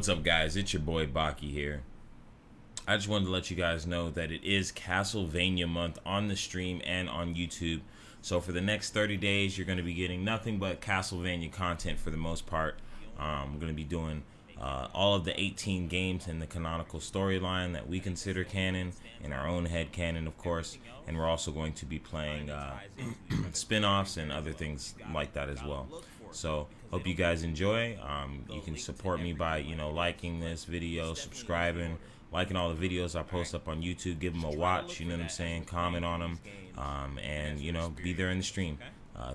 What's up, guys? It's your boy Baki here. I just wanted to let you guys know that it is Castlevania month on the stream and on YouTube. So for the next 30 days, you're going to be getting nothing but Castlevania content for the most part. I'm going to be doing all of the 18 games in the canonical storyline that we consider canon, in our own head canon, of course. And we're also going to be playing spin-offs and other things like that as well. So hope you guys enjoy. You can support me by, liking this video, subscribing, liking all the videos I post up on YouTube. Give them a watch, you know what I'm saying? Comment on them, and be there in the stream.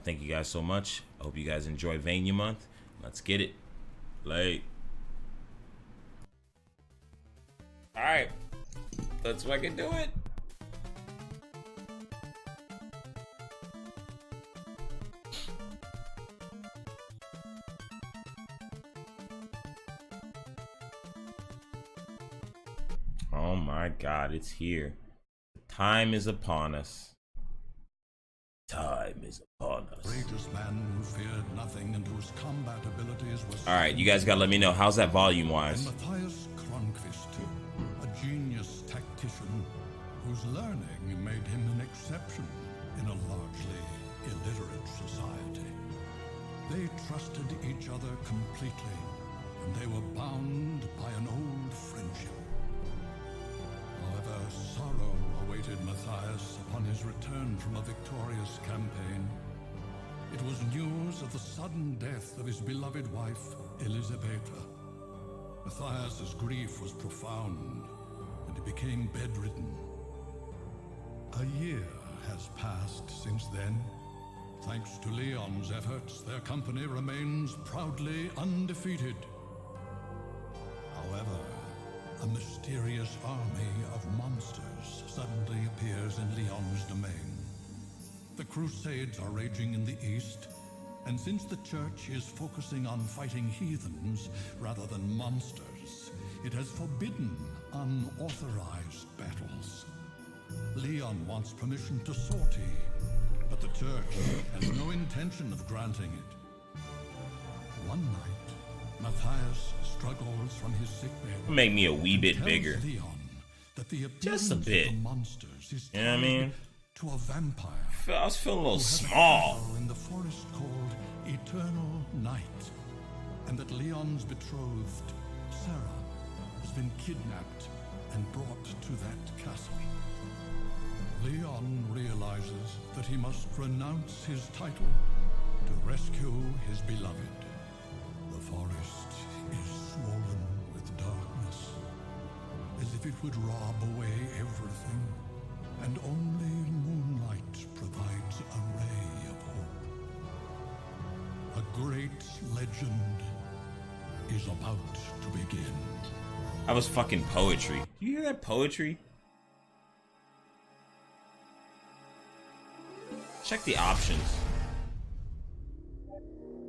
Thank you guys so much. I hope you guys enjoy Vania month. Let's get it. Late. All right, let's fucking do it. Oh my God, it's here. Time is upon us. Time is upon us. Man who feared nothing and whose combat abilities were all right, you guys gotta let me know. How's that volume wise? Matthias Kronqvist, a genius tactician whose learning made him an exception in a largely illiterate society. They trusted each other completely, and they were bound by an old friendship. However, sorrow awaited Matthias upon his return from a victorious campaign. It was news of the sudden death of his beloved wife, Elisabetta. Matthias's grief was profound, and he became bedridden. A year has passed since then. Thanks to Leon's efforts, their company remains proudly undefeated. However, a mysterious army of monsters suddenly appears in Leon's domain. The Crusades are raging in the east, and since the Church is focusing on fighting heathens rather than monsters, it has forbidden unauthorized battles. Leon wants permission to sortie, but the Church has no intention of granting it. One night, Matthias struggles from his sickbed. Make me a wee bit bigger. Just a bit. You know what I mean? To a vampire. I was feeling a little small. In the forest called Eternal Night, and that Leon's betrothed, Sarah, has been kidnapped and brought to that castle. Leon realizes that he must renounce his title to rescue his beloved. The forest is swollen with darkness, as if it would rob away everything, and only moonlight provides a ray of hope. A great legend is about to begin. That was fucking poetry. You hear that poetry? Check the options.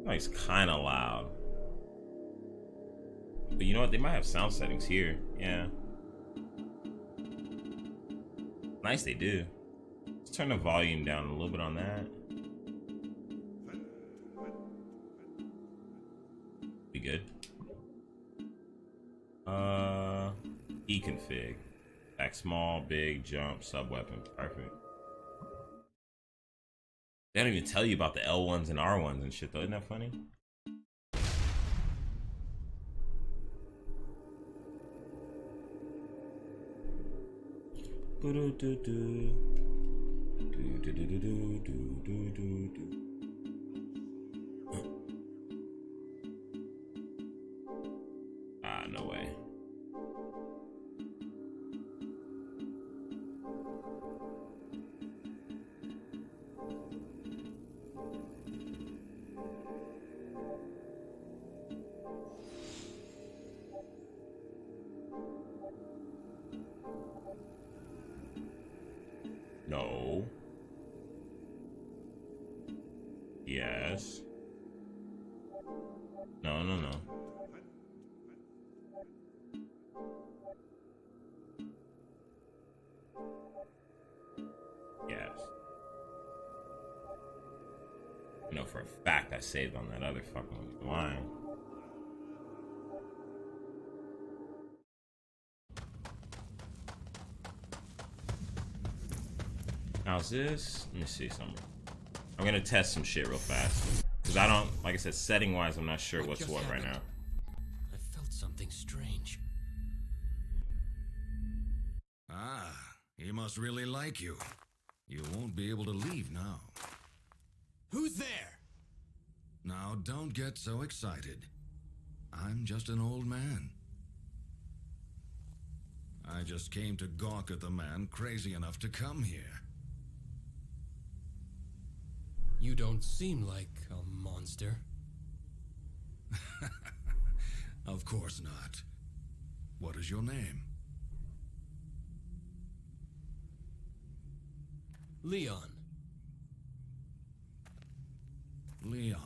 Oh, he's kind of loud. But you know what? They might have sound settings here. Yeah. Nice, they do. Let's turn the volume down a little bit on that. Be good. E-config. Back small, big, jump, sub-weapon. Perfect. They don't even tell you about the L1s and R1s and shit though. Isn't that funny? Ah, no way. No. Yes. No, no, no. Yes. I know for a fact I saved on that other fucking line. How's this? Let me see something. I'm gonna test some shit real fast. Because I don't, like I said, setting wise, I'm not sure what's what right now. I felt something strange. Ah, he must really like you. You won't be able to leave now. Who's there? Now, don't get so excited. I'm just an old man. I just came to gawk at the man crazy enough to come here. You don't seem like a monster. Of course not. What is your name? Leon. Leon.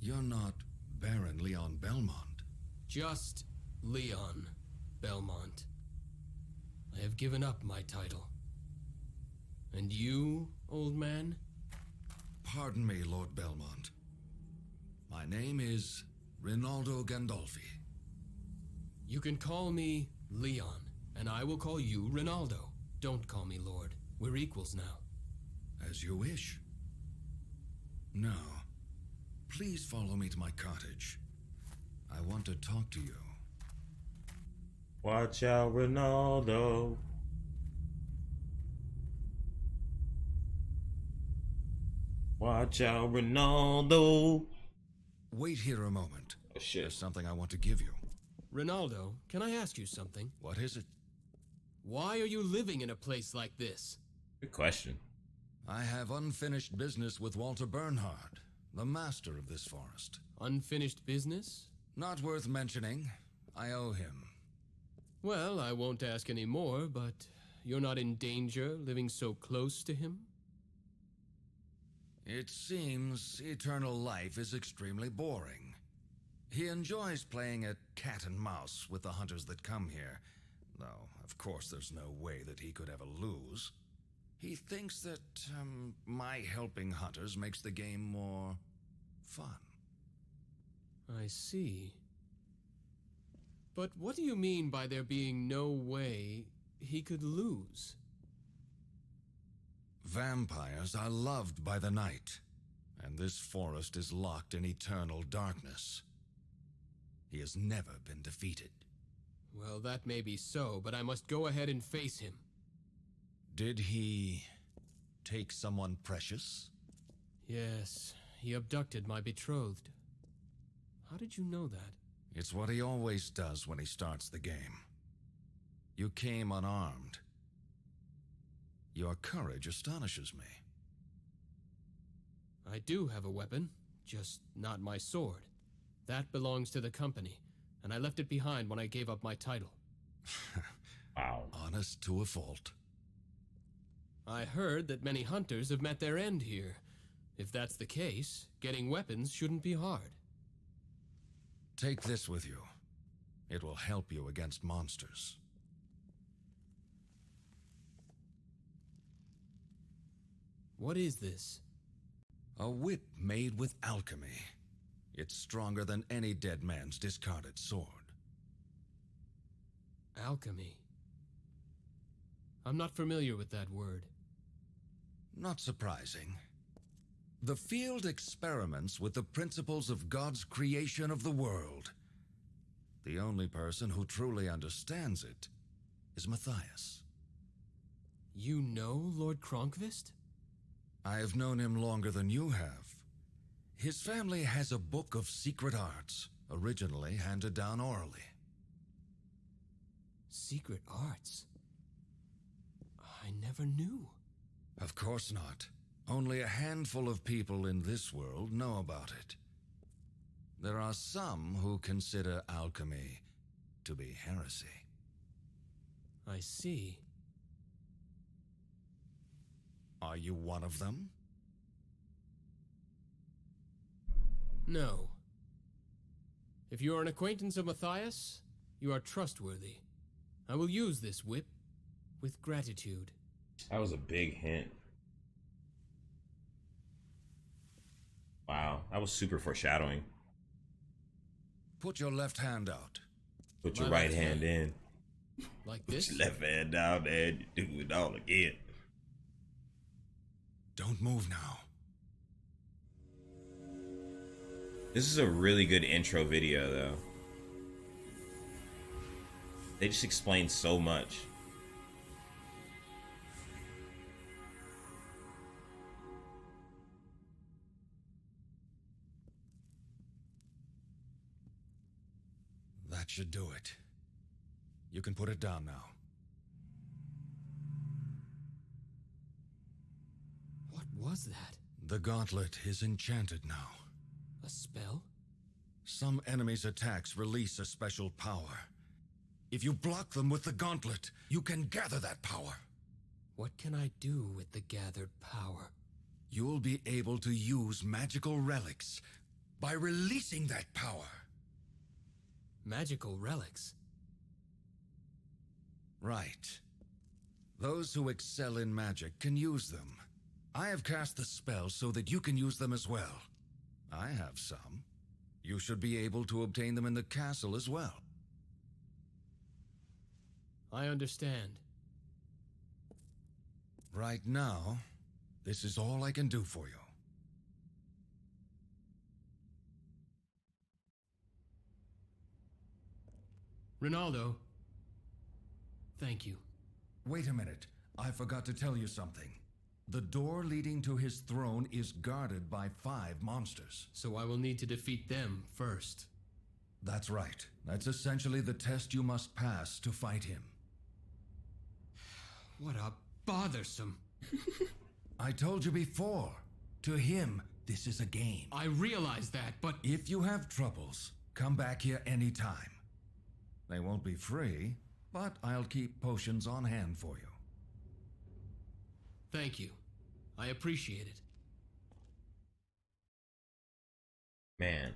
You're not Baron Leon Belmont. Just Leon Belmont. I have given up my title. And you, old man? Pardon me, Lord Belmont. My name is Rinaldo Gandolfi. You can call me Leon, and I will call you Rinaldo. Don't call me Lord. We're equals now. As you wish. Now, please follow me to my cottage. I want to talk to you. Watch out, Ronaldo. Watch out, Ronaldo. Wait here a moment. Oh, shit. There's something I want to give you. Rinaldo, can I ask you something? What is it? Why are you living in a place like this? Good question. I have unfinished business with Walter Bernhard, the master of this forest. Unfinished business? Not worth mentioning. I owe him. Well, I won't ask any more, but you're not in danger living so close to him? It seems eternal life is extremely boring. He enjoys playing at cat and mouse with the hunters that come here, though, of course, there's no way that he could ever lose. He thinks that, my helping hunters makes the game more fun. I see. But what do you mean by there being no way he could lose? Vampires are loved by the night, and this forest is locked in eternal darkness. He has never been defeated. Well, that may be so, but I must go ahead and face him. Did he take someone precious? Yes, he abducted my betrothed. How did you know that? It's what he always does when he starts the game. You came unarmed. Your courage astonishes me. I do have a weapon, just not my sword. That belongs to the company, and I left it behind when I gave up my title. Wow. Honest to a fault. I heard that many hunters have met their end here. If that's the case, getting weapons shouldn't be hard. Take this with you. It will help you against monsters. What is this? A whip made with alchemy. It's stronger than any dead man's discarded sword. Alchemy. I'm not familiar with that word. Not surprising. The field experiments with the principles of God's creation of the world. The only person who truly understands it is Matthias. You know Lord Kronkvist? I have known him longer than you have. His family has a book of secret arts, originally handed down orally. Secret arts? I never knew. Of course not. Only a handful of people in this world know about it. There are some who consider alchemy to be heresy. I see. Are you one of them? No. If you are an acquaintance of Matthias, you are trustworthy. I will use this whip with gratitude. That was a big hint. Wow, that was super foreshadowing. Put your left hand out. Put your My right left hand in. Like this? Left hand down there, you do it all again. Don't move now. This is a really good intro video, though. They just explain so much. That should do it. You can put it down now. What was that? The gauntlet is enchanted now. A spell? Some enemies' attacks release a special power. If you block them with the gauntlet, you can gather that power. What can I do with the gathered power? You'll be able to use magical relics by releasing that power. Magical relics? Right. Those who excel in magic can use them. I have cast the spell so that you can use them as well. I have some. You should be able to obtain them in the castle as well. I understand. Right now, this is all I can do for you. Ronaldo. Thank you. Wait a minute. I forgot to tell you something. The door leading to his throne is guarded by 5 monsters. So I will need to defeat them first. That's right. That's essentially the test you must pass to fight him. What a bothersome. I told you before. To him, this is a game. I realize that, but If you have troubles, come back here anytime. They won't be free, but I'll keep potions on hand for you. thank you. I appreciate it. Man,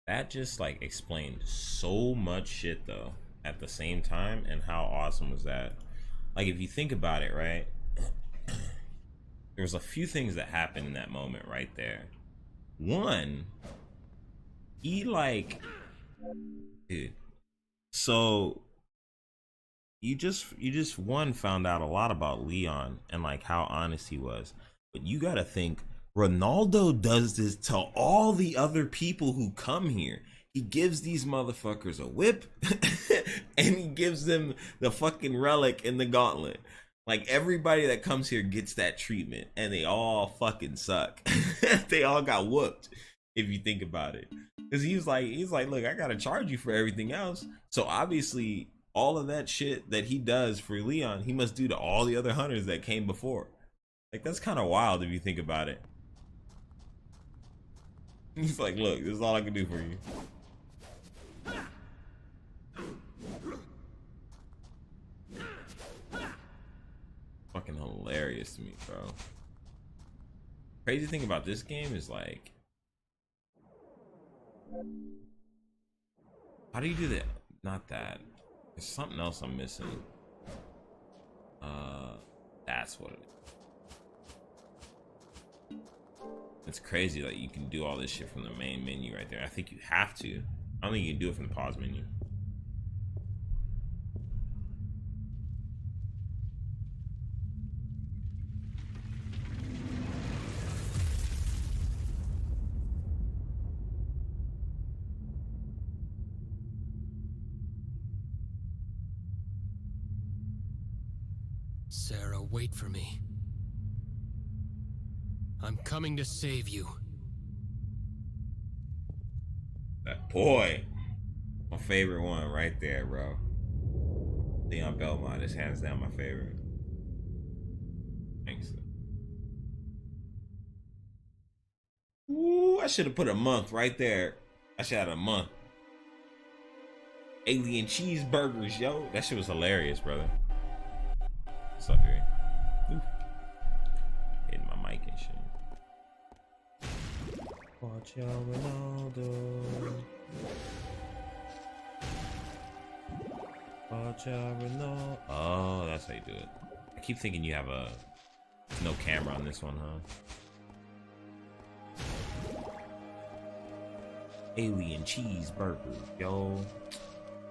that just like explained so much shit though at the same time. And how awesome was that? Like, if you think about it, right, there was a few things that happened in that moment right there. One, he like, dude, so you just one found out a lot about Leon and like how honest he was. But you gotta think, Ronaldo does this to all the other people who come here. He gives these motherfuckers a whip and he gives them the fucking relic in the gauntlet. Like, everybody that comes here gets that treatment and they all fucking suck. They all got whooped, if you think about it. Because he's like, look, I gotta charge you for everything else. So obviously all of that shit that he does for Leon, he must do to all the other hunters that came before. Like, that's kind of wild if you think about it. He's like, look, this is all I can do for you. Fucking hilarious to me, bro. Crazy thing about this game is like, how do you do that? Not that. There's something else I'm missing. That's what it is. It's crazy that you can do all this shit from the main menu right there. I think you have to. I don't think you can do it from the pause menu. Sarah, wait for me. I'm coming to save you. That boy. My favorite one right there, bro. Leon Belmont is hands down my favorite. Thanks. Ooh, I should have put a month right there. I should have had a month. Alien cheeseburgers, yo. That shit was hilarious, brother. What's up, Yuri? Ooh. Hitting my mic and shit. Watch out, Ronaldo. Watch out, Ronaldo. Oh, that's how you do it. I keep thinking you have no camera on this one, huh? Alien cheeseburger, yo.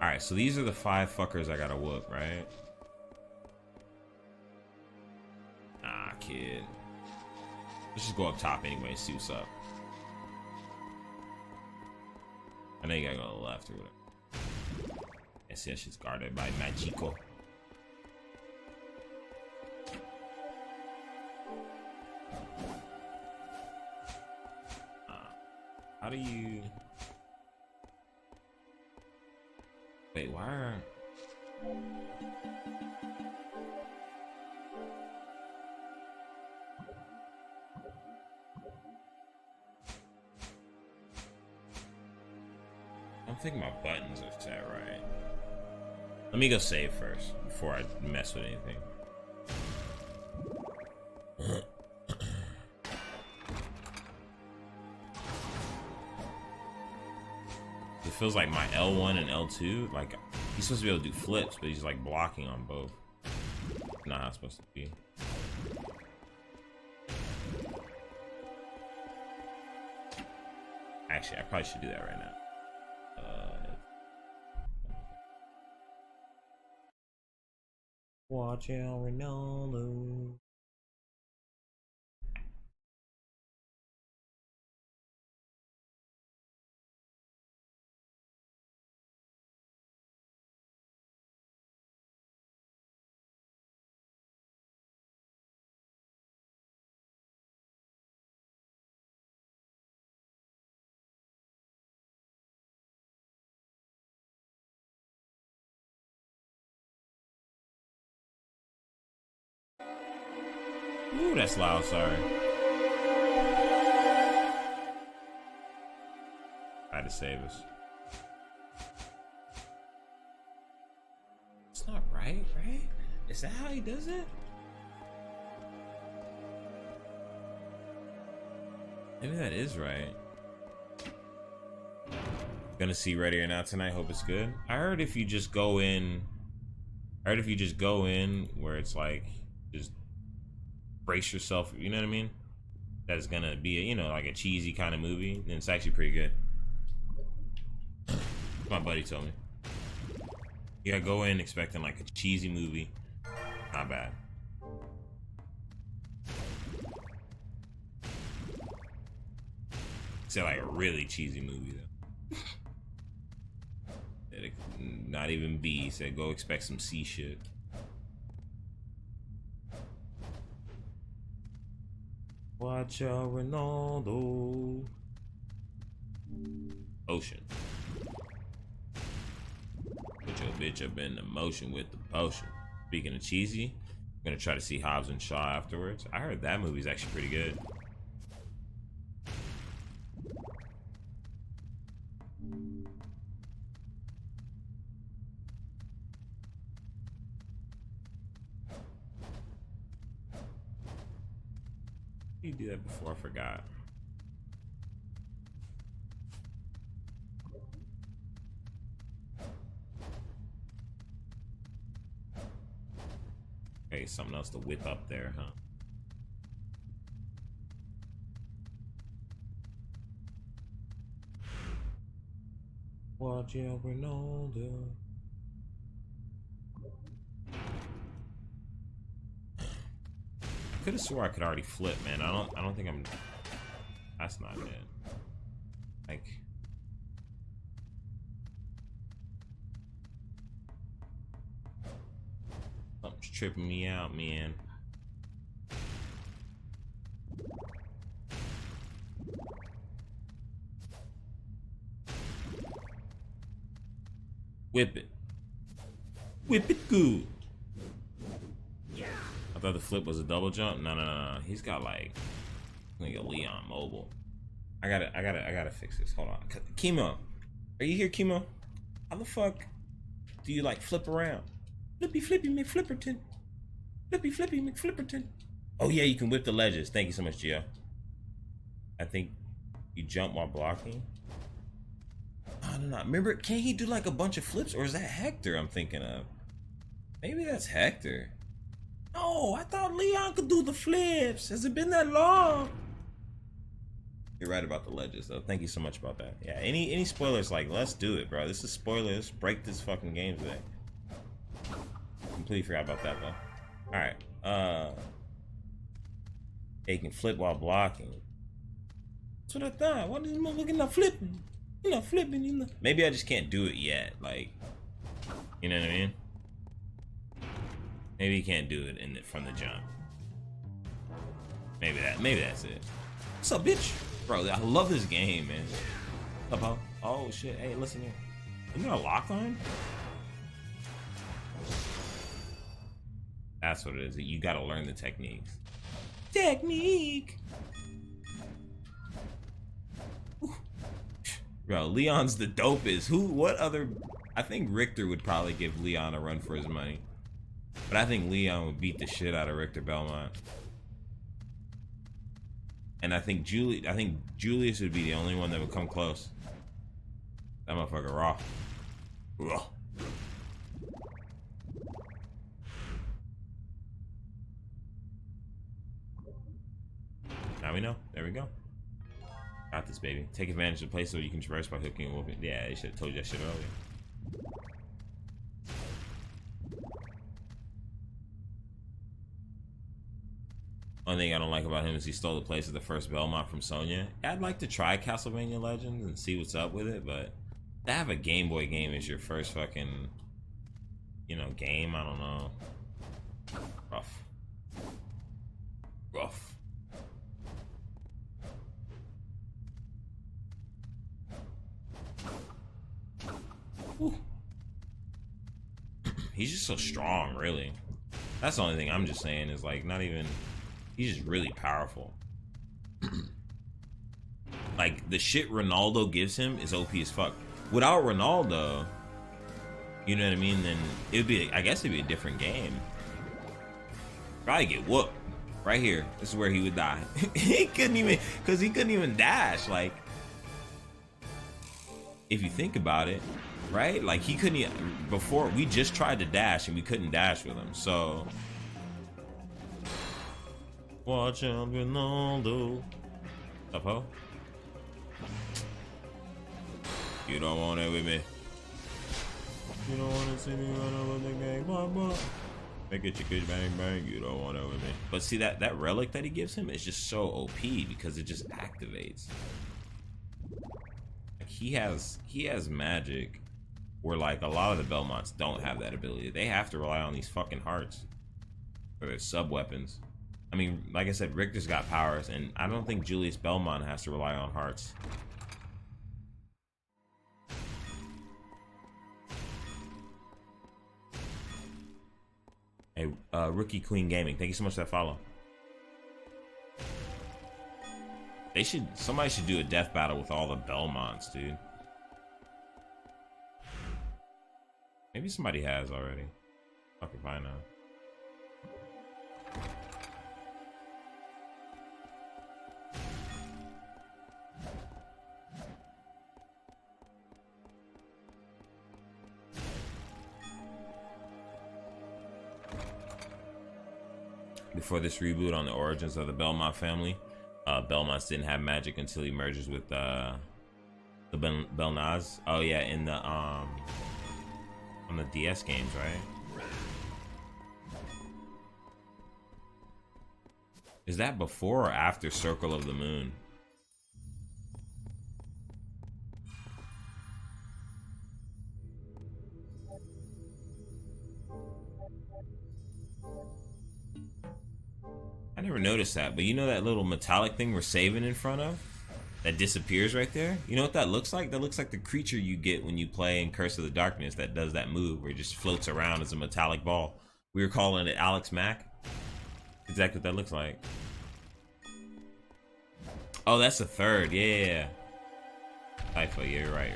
Alright, so these are the 5 fuckers I gotta whoop, right? Ah, kid. Let's just go up top anyway, see what's up. I know you gotta go to the left or whatever. Yes, yeah, she's guarded by Magico. How do you... Wait, why are... I don't think my buttons are set right. Let me go save first before I mess with anything. It feels like my L1 and L2, like he's supposed to be able to do flips, but he's like blocking on both. Not how it's supposed to be. Actually, I probably should do that right now. Watch out, Ronaldo. Ooh, that's loud, sorry. I had to save us. It's not right? Is that how he does it? Maybe that is right. Gonna see Ready or Not tonight, hope it's good. I heard if you just go in where it's like, just brace yourself, you know what I mean? That's gonna be a, you know, like a cheesy kind of movie, and it's actually pretty good. My buddy told me. You gotta go in expecting like a cheesy movie. Not bad. Say like a really cheesy movie though. Not even B. He said go expect some C shit. Watch out, Ronaldo. Ocean. Put your bitch up in the motion with the potion. Speaking of cheesy, I'm gonna try to see Hobbs and Shaw afterwards. I heard that movie's actually pretty good. You do that before I forgot. Okay, something else to whip up there, huh? Watch out, Ronaldo. I could have swore I could already flip, man. I don't think I'm. That's not it. Like. Something's tripping me out, man. Whip it. Whip it good. I thought the flip was a double jump. No. He's got like a Leon mobile. I gotta fix this. Hold on. Chemo. Are you here, Chemo? How the fuck do you like flip around? Flippy McFlipperton. Flippy McFlipperton. Oh yeah, you can whip the ledges. Thank you so much, Gio. I think you jump while blocking. I don't know. Remember, can't he do like a bunch of flips, or is that Hector I'm thinking of? Maybe that's Hector. No, I thought Leon could do the flips. Has it been that long? You're right about the ledges, though. Thank you so much about that. Yeah, any spoilers, like, let's do it, bro. This is spoilers. Break this fucking game today. Completely forgot about that, though. Alright. Yeah, you can flip while blocking. That's what I thought. Why this motherfucker not flipping? You're not flipping, you know. Maybe I just can't do it yet. Like, you know what I mean? Maybe you can't do it from the jump. Maybe that's it. What's up, bitch? Bro, I love this game, man. What's up, ho? Oh shit. Hey, listen here. Isn't there a lock on? That's what it is. You gotta learn the techniques. Technique! Ooh. Bro, Leon's the dopest. What other... I think Richter would probably give Leon a run for his money. But I think Leon would beat the shit out of Richter Belmont. And I think Julius would be the only one that would come close. That motherfucker raw. Raw. Now we know. There we go. Got this, baby. Take advantage of the place so you can traverse by hooking and whooping. Yeah, they should have told you that shit earlier. One thing I don't like about him is he stole the place of the first Belmont from Sonya. I'd like to try Castlevania Legends and see what's up with it, but to have a Game Boy game as your first fucking, you know, game, I don't know. Rough. Rough. Whew. He's just so strong, really. That's the only thing I'm just saying is, like, not even... He's just really powerful. Like, the shit Ronaldo gives him is OP as fuck. Without Ronaldo, you know what I mean, then it'd be, I guess it'd be a different game. Probably get whooped. Right here. This is where he would die. He couldn't even dash. Like, if you think about it, right? Like, he couldn't even, before, we just tried to dash and we couldn't dash with him, so... Watch out, Ronaldo. Up, ho? You don't want it with me. You don't want to see me run over the game, mama. Make it your bang bang. You don't want it with me. But see, that relic that he gives him is just so OP because it just activates. Like, he has magic where, like, a lot of the Belmonts don't have that ability. They have to rely on these fucking hearts for their sub weapons. I mean, like I said, Richter's got powers, and I don't think Julius Belmont has to rely on hearts. Hey, Rookie Queen Gaming, thank you so much for that follow. Somebody should do a death battle with all the Belmonts, dude. Maybe somebody has already. Fuck if I know. Before this reboot on the origins of the Belmont family, Belmonts didn't have magic until he merges with the Belnaz. Oh yeah, in the on the DS games, right? Is that before or after Circle of the Moon? I never noticed that, but you know that little metallic thing we're saving in front of? That disappears right there? You know what that looks like? That looks like the creature you get when you play in Curse of the Darkness that does that move where it just floats around as a metallic ball. We were calling it Alex Mack. Exactly what that looks like. Oh, that's the third. Yeah. Typho, yeah, you're right.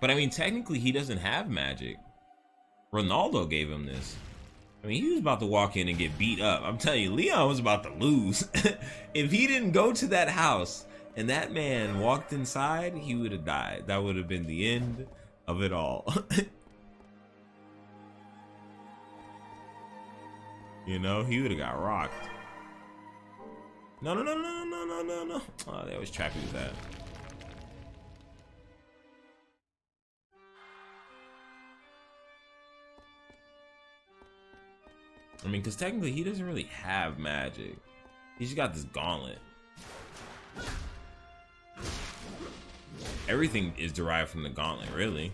But I mean, technically, he doesn't have magic. Ronaldo gave him this. I mean, he was about to walk in and get beat up. I'm telling you, Leon was about to lose. If he didn't go to that house and that man walked inside, he would have died. That would have been the end of it all. You know, he would have got rocked. No, no, no, no, no, no, no, no. Oh, they always trap you with that. I mean, because technically he doesn't really have magic. He's just got this gauntlet. Everything is derived from the gauntlet, really.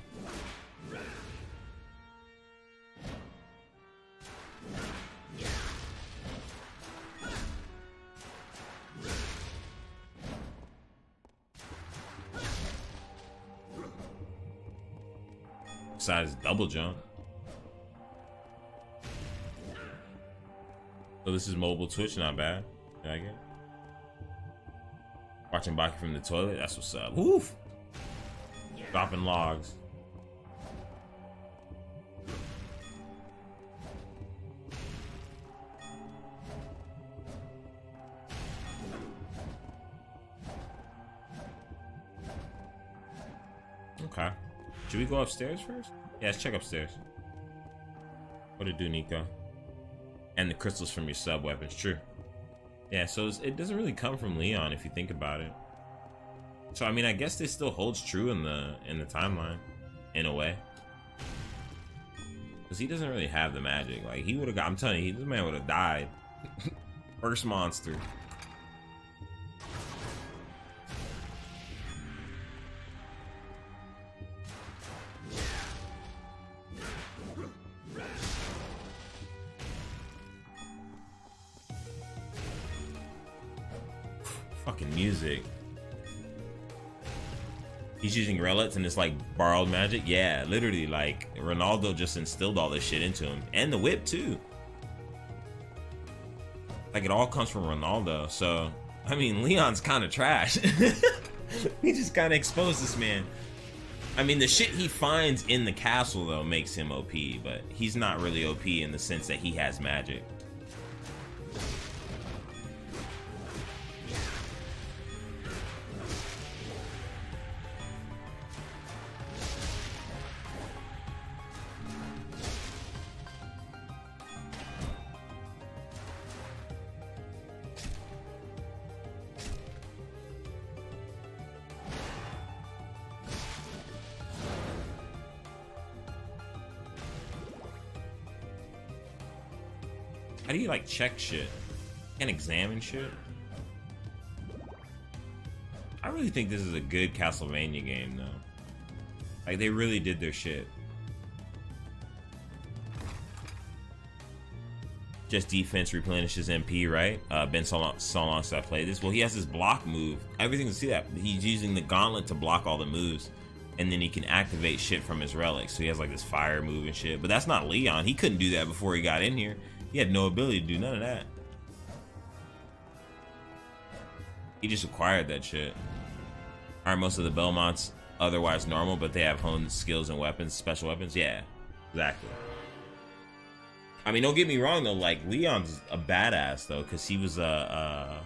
Besides double jump. So this is mobile Twitch, not bad. Did I get? Watching Baki from the toilet, that's what's up. Woof! Dropping logs. Okay. Should we go upstairs first? Yeah, let's check upstairs. What did do, Nico? And the crystals from your sub weapons, true. Yeah, so it doesn't really come from Leon if you think about it. So I mean, I guess this still holds true in the timeline, in a way, because he doesn't really have the magic. Like he would have got. I'm telling you, this man would have died. First monster. Fucking music. He's using relics and it's like borrowed magic. Yeah, literally, like Ronaldo just instilled all this shit into him, and the whip too. Like it all comes from Ronaldo. So I mean, Leon's kind of trash. He just kind of exposed this man. I mean, the shit he finds in the castle though makes him OP, but he's not really OP in the sense that he has magic. How do you like check shit and examine shit? I really think this is a good Castlevania game though. Like they really did their shit. Just defense replenishes MP, right? Been so long since I played this. Well, he has his block move. Everything to see that. He's using the gauntlet to block all the moves. And then he can activate shit from his relics. So he has like this fire move and shit. But that's not Leon. He couldn't do that before he got in here. He had no ability to do none of that. He just acquired that shit. Aren't most of the Belmonts otherwise normal, but they have honed skills and weapons, special weapons? Yeah, exactly. I mean, don't get me wrong though. Like Leon's a badass though, because he was a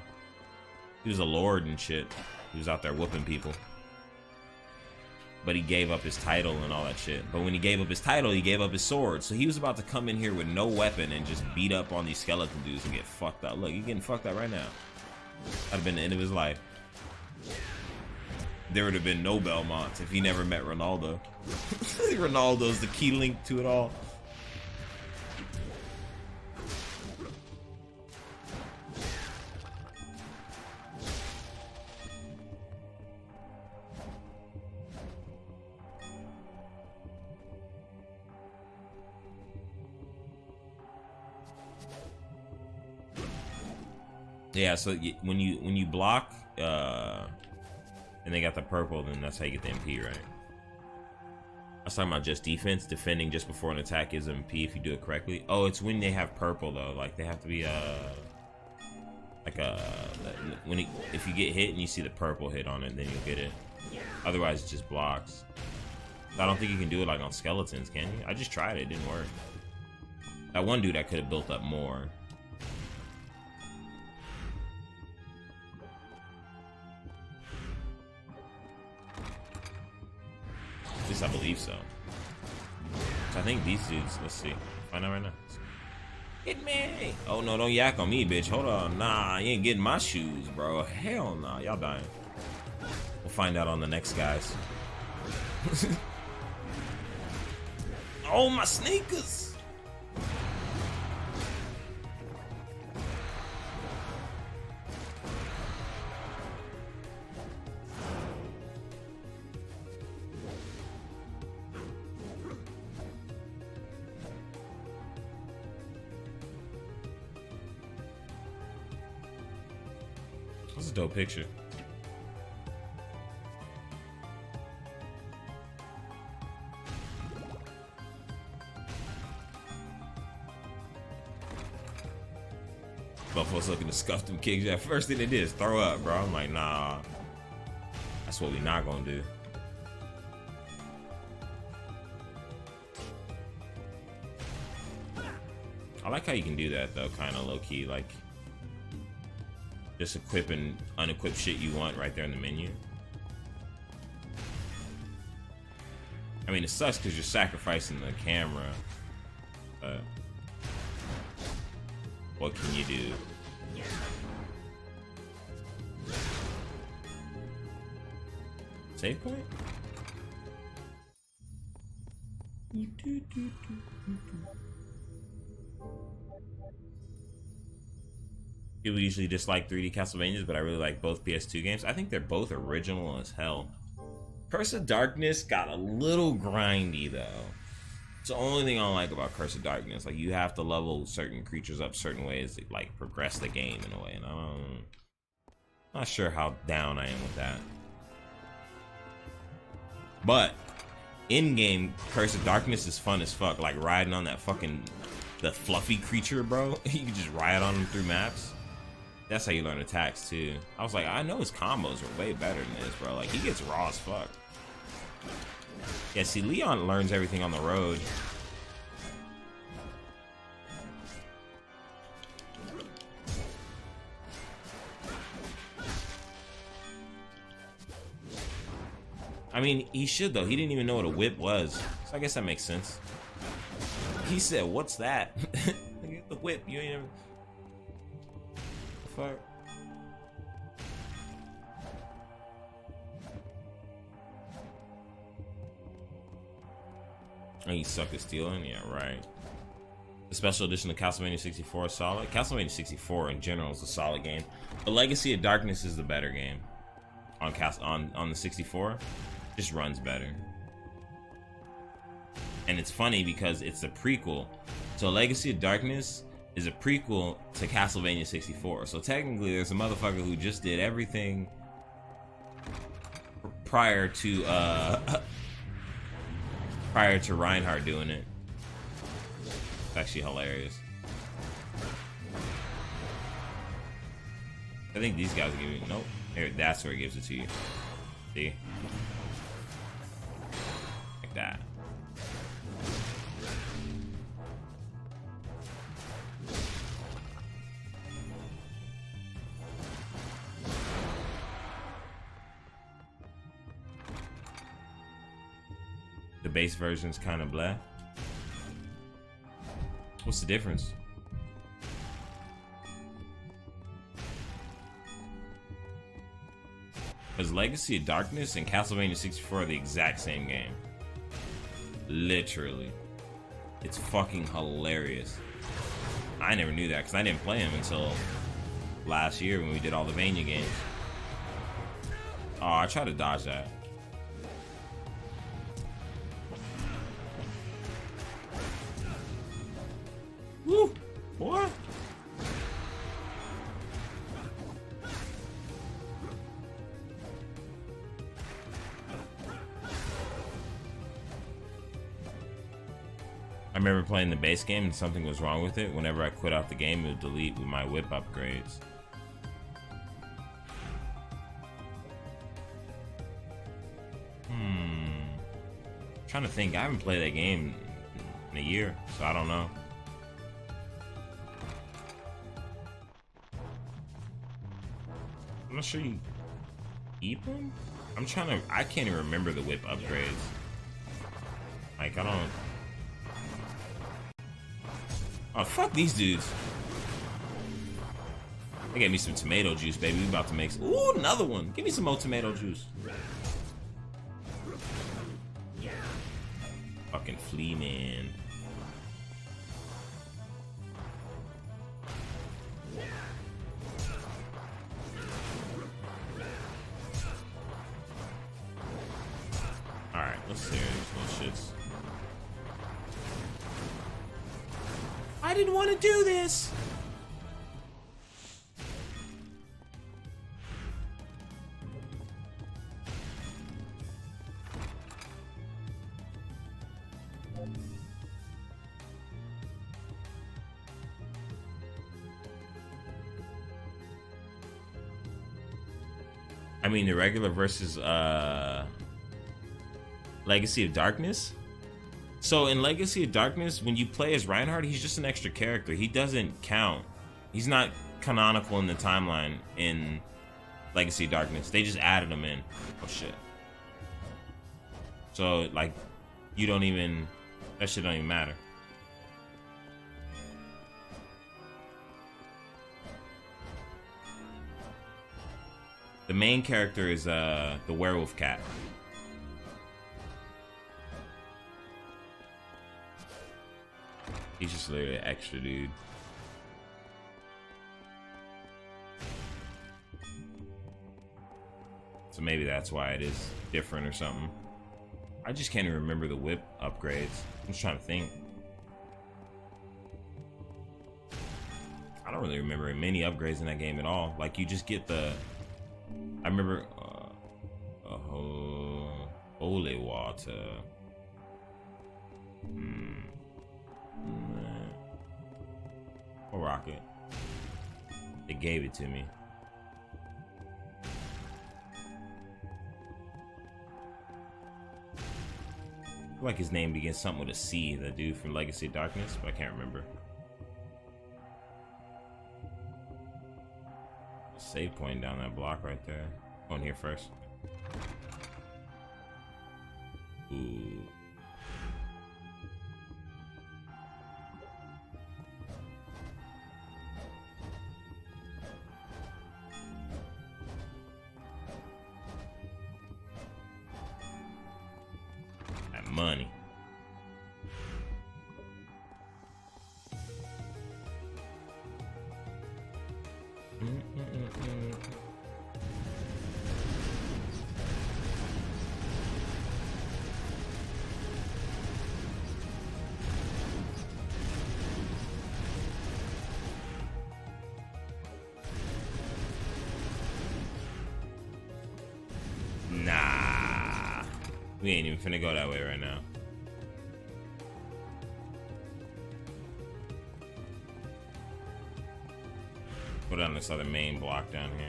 lord and shit. He was out there whooping people. But he gave up his title and all that shit. But when he gave up his title, he gave up his sword. So he was about to come in here with no weapon and just beat up on these skeleton dudes and get fucked up. Look, he's getting fucked up right now. That'd have been the end of his life. There would have been no Belmonts if he never met Ronaldo. Ronaldo's the key link to it all. Yeah, so when you block, and they got the purple, then that's how you get the MP, right? I was talking about just defense, defending just before an attack is MP if you do it correctly. Oh, it's when they have purple though. Like they have to be if you get hit and you see the purple hit on it, then you'll get it. Otherwise, it just blocks. I don't think you can do it like on skeletons, can you? I just tried it, it didn't work. That one dude I could have built up more. At least I believe so. So I think these dudes, let's see. Find out right now. Hit me. Oh no, don't yak on me, bitch. Hold on. Nah, you ain't getting my shoes, bro. Hell nah. Y'all dying. We'll find out on the next guys. Oh, my sneakers. That's a dope picture. Motherfuckers looking to scuff them kicks. Yeah, first thing they did is throw up, bro. I'm like, nah. That's what we not gonna do. I like how you can do that though, kind of low key, like just equip and unequip shit you want right there in the menu. I mean, it sucks because you're sacrificing the camera, but what can you do? Save point? People usually dislike 3D Castlevanias, but I really like both PS2 games. I think they're both original as hell. Curse of Darkness got a little grindy though. It's the only thing I don't like about Curse of Darkness. Like, you have to level certain creatures up certain ways to like progress the game in a way, and I'm not sure how down I am with that. But in-game Curse of Darkness is fun as fuck. Like riding on that fucking the fluffy creature, bro. You can just ride on him through maps. That's how you learn attacks too. I was like, I know his combos are way better than this, bro. Like, he gets raw as fuck. Yeah, see, Leon learns everything on the road. I mean, he should though. He didn't even know what a whip was, so I guess that makes sense. He said, "What's that?" The whip. You ain't ever. Fuck. Oh, you suck at stealing? Yeah, right. The special edition of Castlevania 64 is solid. Castlevania 64 in general is a solid game. The Legacy of Darkness is the better game on the 64. Just runs better. And it's funny because it's a prequel. So Legacy of Darkness is a prequel to Castlevania 64. So technically there's a motherfucker who just did everything prior to Reinhardt doing it. It's actually hilarious. I think these guys are giving nope. Here, that's where he gives it to you. See? Like that. The base version's kind of blah. What's the difference? Because Legacy of Darkness and Castlevania 64 are the exact same game. Literally. It's fucking hilarious. I never knew that because I didn't play them until last year when we did all the Vania games. Oh, I tried to dodge that. Woo! What? I remember playing the base game and something was wrong with it. Whenever I quit out the game, it would delete with my whip upgrades. Trying to think. I haven't played that game in a year, so I don't know. I'm not sure you keep them? I can't even remember the whip upgrades. Like, I don't... Oh, fuck these dudes. They gave me some tomato juice, baby. We about to make some... Ooh, another one. Give me some more tomato juice. Fucking flea man. Alright, let's see these little shits. I didn't want to do this. I mean, the regular versus Legacy of Darkness. So in Legacy of Darkness, when you play as Reinhardt, he's just an extra character. He doesn't count. He's not canonical in the timeline in Legacy of Darkness. They just added him in. Oh shit. So like, you don't even, that shit don't even matter. The main character is the werewolf cat. He's just literally an extra dude. So maybe that's why it is different or something. I just can't even remember the whip upgrades. I'm just trying to think. I don't really remember many upgrades in that game at all. Like, you just get the... I remember holy water. Or rocket. They gave it to me. I feel like his name begins something with a C, the dude from Legacy of Darkness, but I can't remember. Save point down that block right there. On here first. Ooh. That money. Nah, we ain't even finna go that way right now. Put on this other main block down here.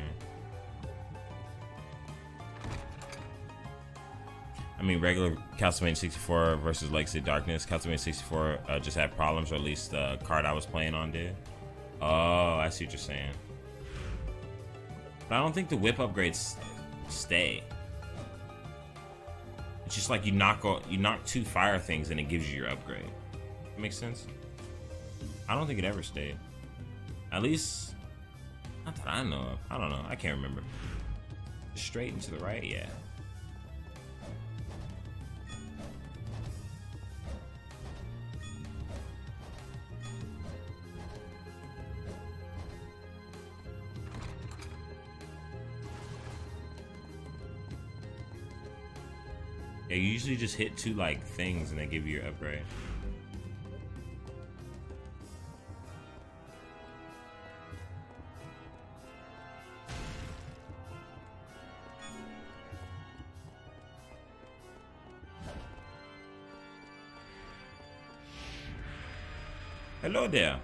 I mean, regular Castlevania 64 versus Legacy of Darkness. Castlevania 64 just had problems, or at least the card I was playing on did. Oh, I see what you're saying. But I don't think the whip upgrades stay. It's just like you knock two fire things and it gives you your upgrade. That makes sense? I don't think it ever stayed. At least, not that I know of. I don't know. I can't remember. Straight and to the right, yeah. Yeah, you usually just hit two like things and they give you your upgrade. Hello there.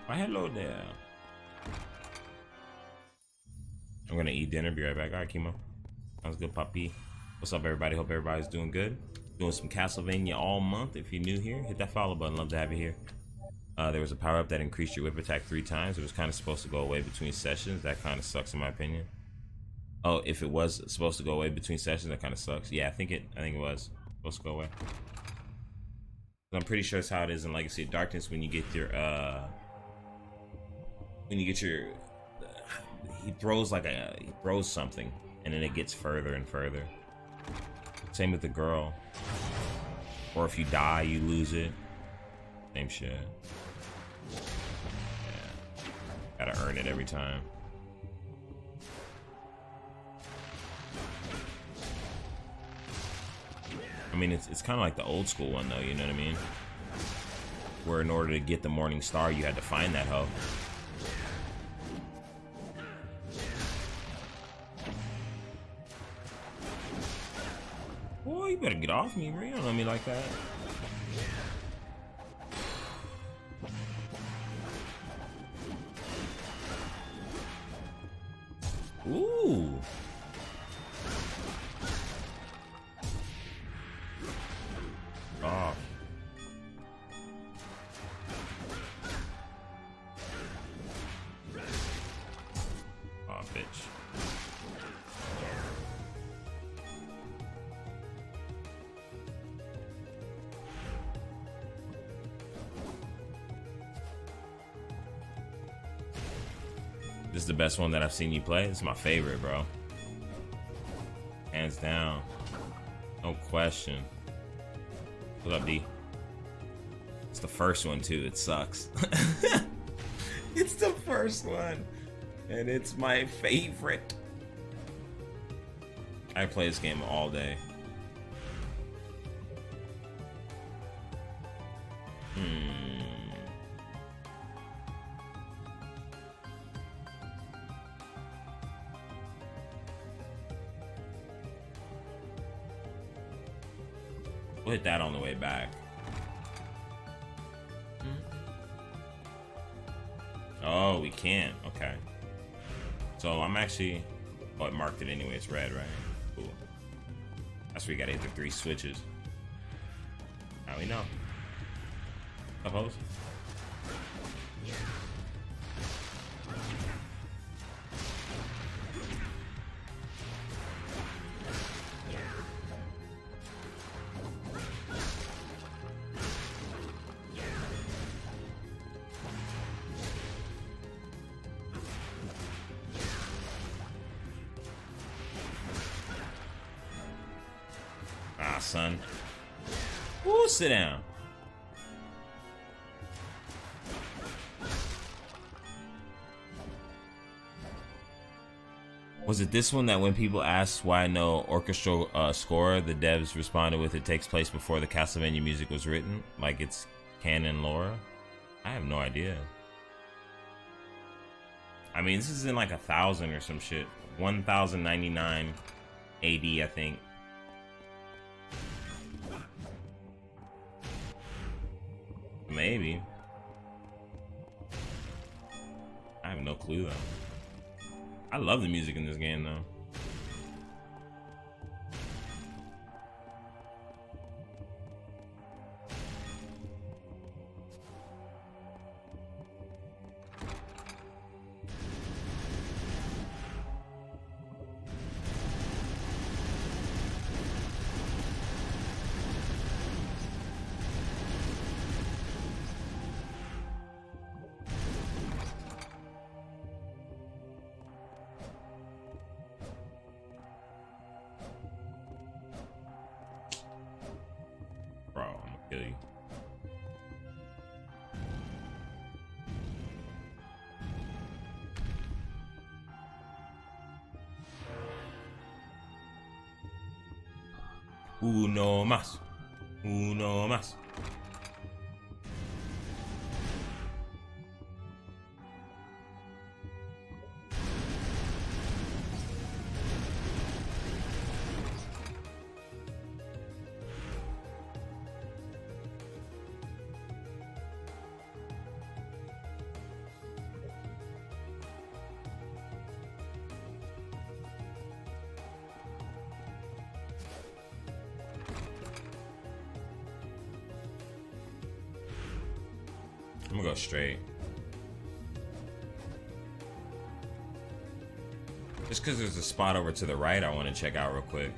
Why, hello there. I'm gonna eat dinner, be right back. All right, Chemo. Sounds good, Papi. What's up, everybody? Hope everybody's doing good. Doing some Castlevania all month. If you're new here, hit that follow button. Love to have you here. There was a power-up that increased your whip attack 3 times. It was kind of supposed to go away between sessions. That kind of sucks in my opinion. Oh, if it was supposed to go away between sessions, that kind of sucks. Yeah, I think it was supposed to go away. I'm pretty sure that's how it is in Legacy of Darkness when you get your he throws something and then it gets further and further. Same with the girl. Or if you die, you lose it. Same shit. Yeah. Gotta earn it every time. I mean, it's kind of like the old school one, though, you know what I mean? Where in order to get the Morning Star, you had to find that hoe. Boy, you better get off me, bro. You don't know me like that. Ooh. Oh. Oh, bitch. This is the best one that I've seen you play. This is my favorite, bro. Hands down. No question. What up, D? It's the first one, too. It sucks. It's the first one. And it's my favorite. I play this game all day. We'll hit that on the way back. Oh, we can't. Okay. So I'm actually... Oh, it marked it anyway. It's red, right? Cool. That's where you gotta hit the 3 switches. Now we know. Suppose. Ah, son. Ooh, sit down. Was it this one that when people asked why I know orchestral score, the devs responded with it takes place before the Castlevania music was written? Like it's canon lore? I have no idea. I mean, this is in like 1,000 or some shit. 1099 AD, I think. Maybe. I have no clue though. I love the music in this game though. Bro, I'm gonna kill you. Uno más. Uno más. I'm gonna go straight. Just because there's a spot over to the right I want to check out real quick.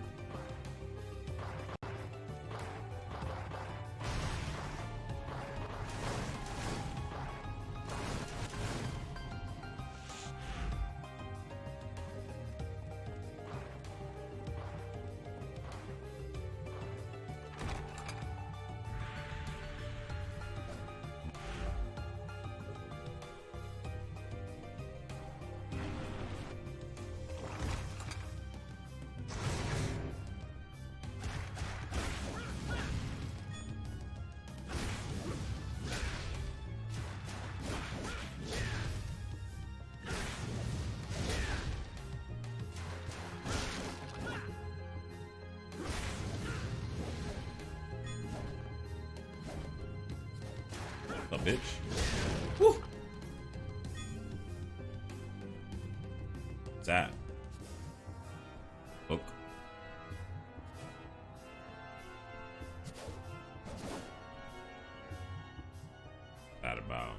A bitch. Woo. What's that? Look. That about.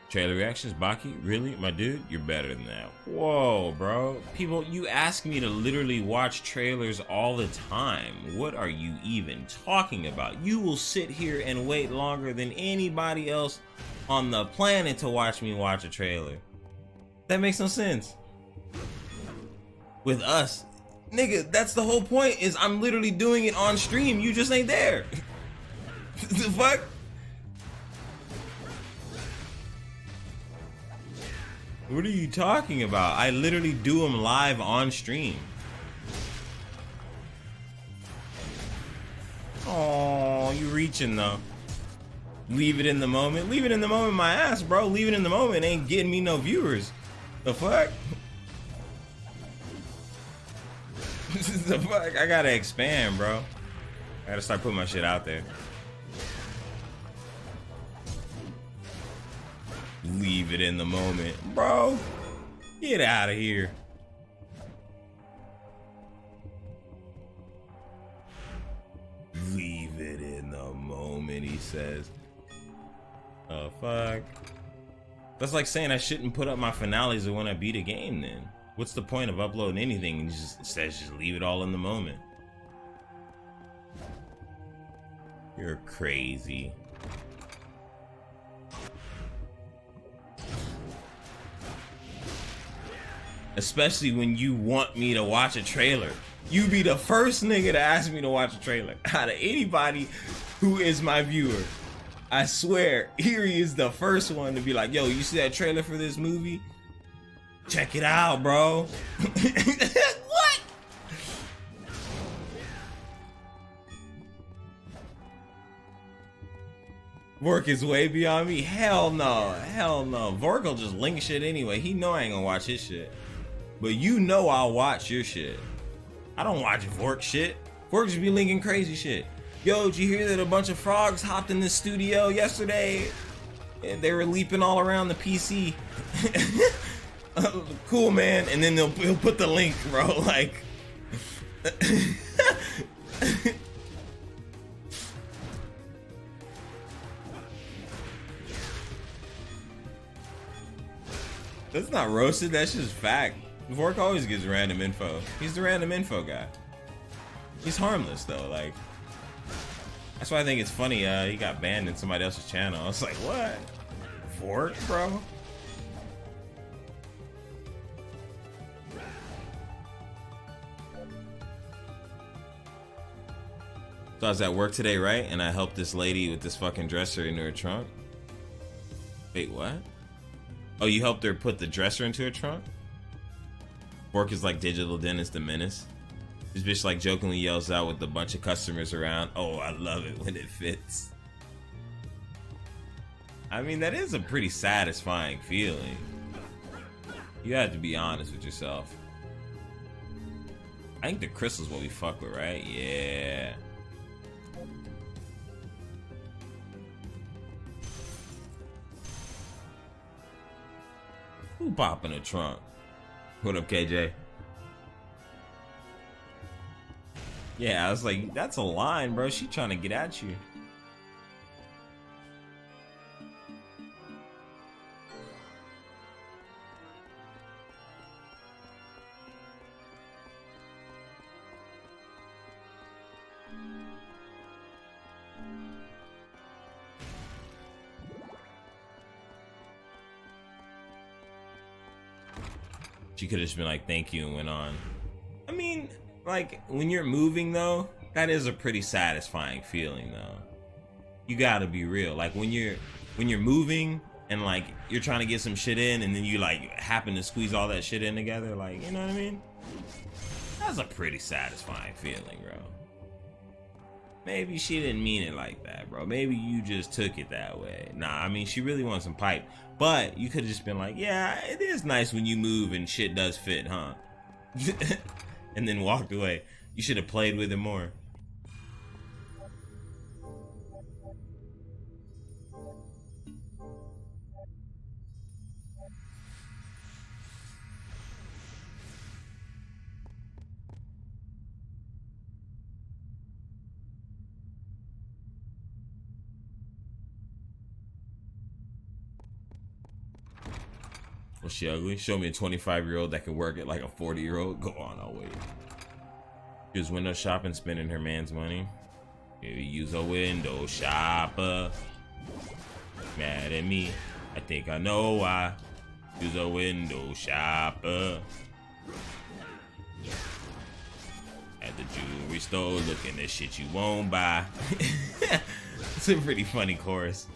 Trailer reactions, Baki? Really? My dude? You're better than that. Whoa, bro. People, you ask me to literally watch trailers all the time. What are you even talking about? You will sit here and wait longer than anybody else on the planet to watch me watch a trailer. That makes no sense. With us. Nigga, that's the whole point, is I'm literally doing it on stream. You just ain't there. The fuck? What are you talking about? I literally do them live on stream. Oh, you reaching though. Leave it in the moment. Leave it in the moment, my ass, bro. Leave it in the moment ain't getting me no viewers. The fuck? The fuck? I gotta expand, bro. I gotta start putting my shit out there. Leave it in the moment. Bro, get out of here. Leave it in the moment, he says. Oh, fuck. That's like saying I shouldn't put up my finales when I beat a game then. What's the point of uploading anything and just says just leave it all in the moment? You're crazy. Especially when you want me to watch a trailer. You be the first nigga to ask me to watch a trailer out of anybody who is my viewer. I swear, here he is the first one to be like, yo, you see that trailer for this movie? Check it out, bro. What? Vork is way beyond me? Hell no. Hell no. Vork will just link shit anyway. He know I ain't gonna watch his shit. But you know I'll watch your shit. I don't watch Vork shit. Vork just be linking crazy shit. Yo, did you hear that a bunch of frogs hopped in this studio yesterday? And they were leaping all around the PC. Cool, man. And then he'll put the link, bro. Like... That's not roasted, that's just fact. Vork always gives random info. He's the random info guy. He's harmless though, like. That's why I think it's funny, he got banned in somebody else's channel. I was like, what? Vork, bro? So I was at work today, right? And I helped this lady with this fucking dresser into her trunk. Wait, what? Oh, you helped her put the dresser into her trunk? Vork is like Digital Dennis the Menace. This bitch like jokingly yells out with a bunch of customers around, oh, I love it when it fits. I mean, that is a pretty satisfying feeling. You have to be honest with yourself. I think the crystal's what we fuck with, right? Yeah. Who popping a trunk? What up, KJ? Yeah, I was like, that's a line, bro. She trying to get at you. She could have just been like, thank you, and went on. I mean, like, when you're moving, though, that is a pretty satisfying feeling, though. You gotta be real. Like, when you're moving and, like, you're trying to get some shit in, and then you, like, happen to squeeze all that shit in together, like, you know what I mean? That's a pretty satisfying feeling, bro. Maybe she didn't mean it like that, bro. Maybe you just took it that way. Nah, I mean, she really wants some pipe. But you could have just been like, yeah, it is nice when you move and shit does fit, huh? And then walked away. You should have played with it more. Was she ugly? Show me a 25-year-old that can work it like a 40-year-old. Go on, I'll wait. She was window shopping, spending her man's money. Maybe use a window shopper. Mad at me. I think I know why. Use a window shopper. At the jewelry store, looking at shit you won't buy. It's a pretty funny chorus.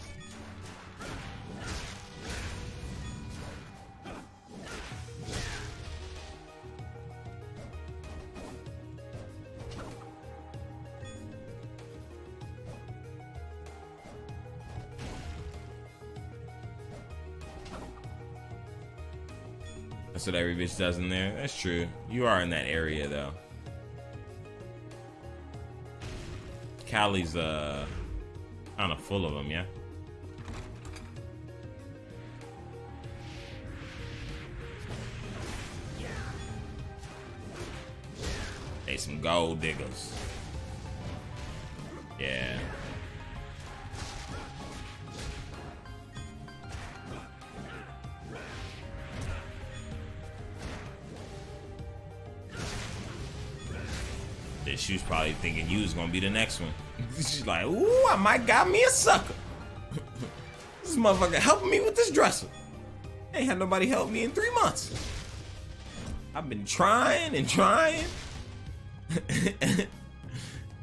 That's what every bitch does in there. That's true. You are in that area though. Cali's kind of full of them, yeah. They some gold diggers. Yeah. She was probably thinking you was gonna be the next one. She's like, ooh, I might got me a sucker. This motherfucker helping me with this dresser. Ain't had nobody help me in 3 months. I've been trying and trying.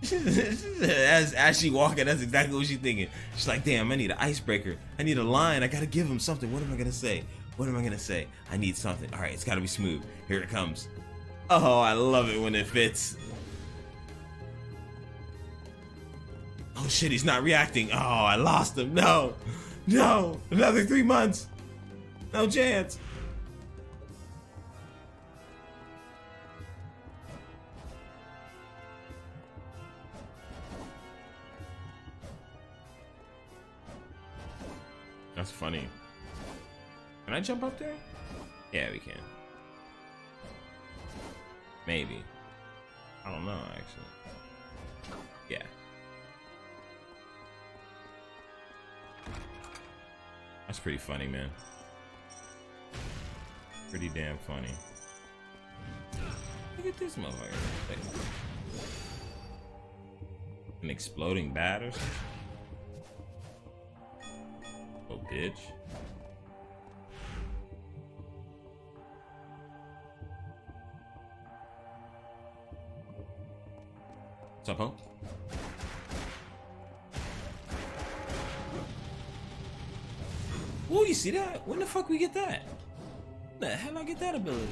as she walking, that's exactly what she's thinking. She's like, damn, I need an icebreaker. I need a line. I gotta give him something. What am I gonna say? What am I gonna say? I need something. All right, it's gotta be smooth. Here it comes. Oh, I love it when it fits. Oh shit, he's not reacting. Oh, I lost him. No, no, another 3 months. No chance. That's funny. Can I jump up there? Yeah, we can. Maybe. I don't know, actually. Yeah. That's pretty funny, man. Pretty damn funny. Look at this motherfucker. An exploding bat or something? Oh, bitch. What's up, ho? Ooh, you see that? When the fuck we get that? When the hell I get that ability?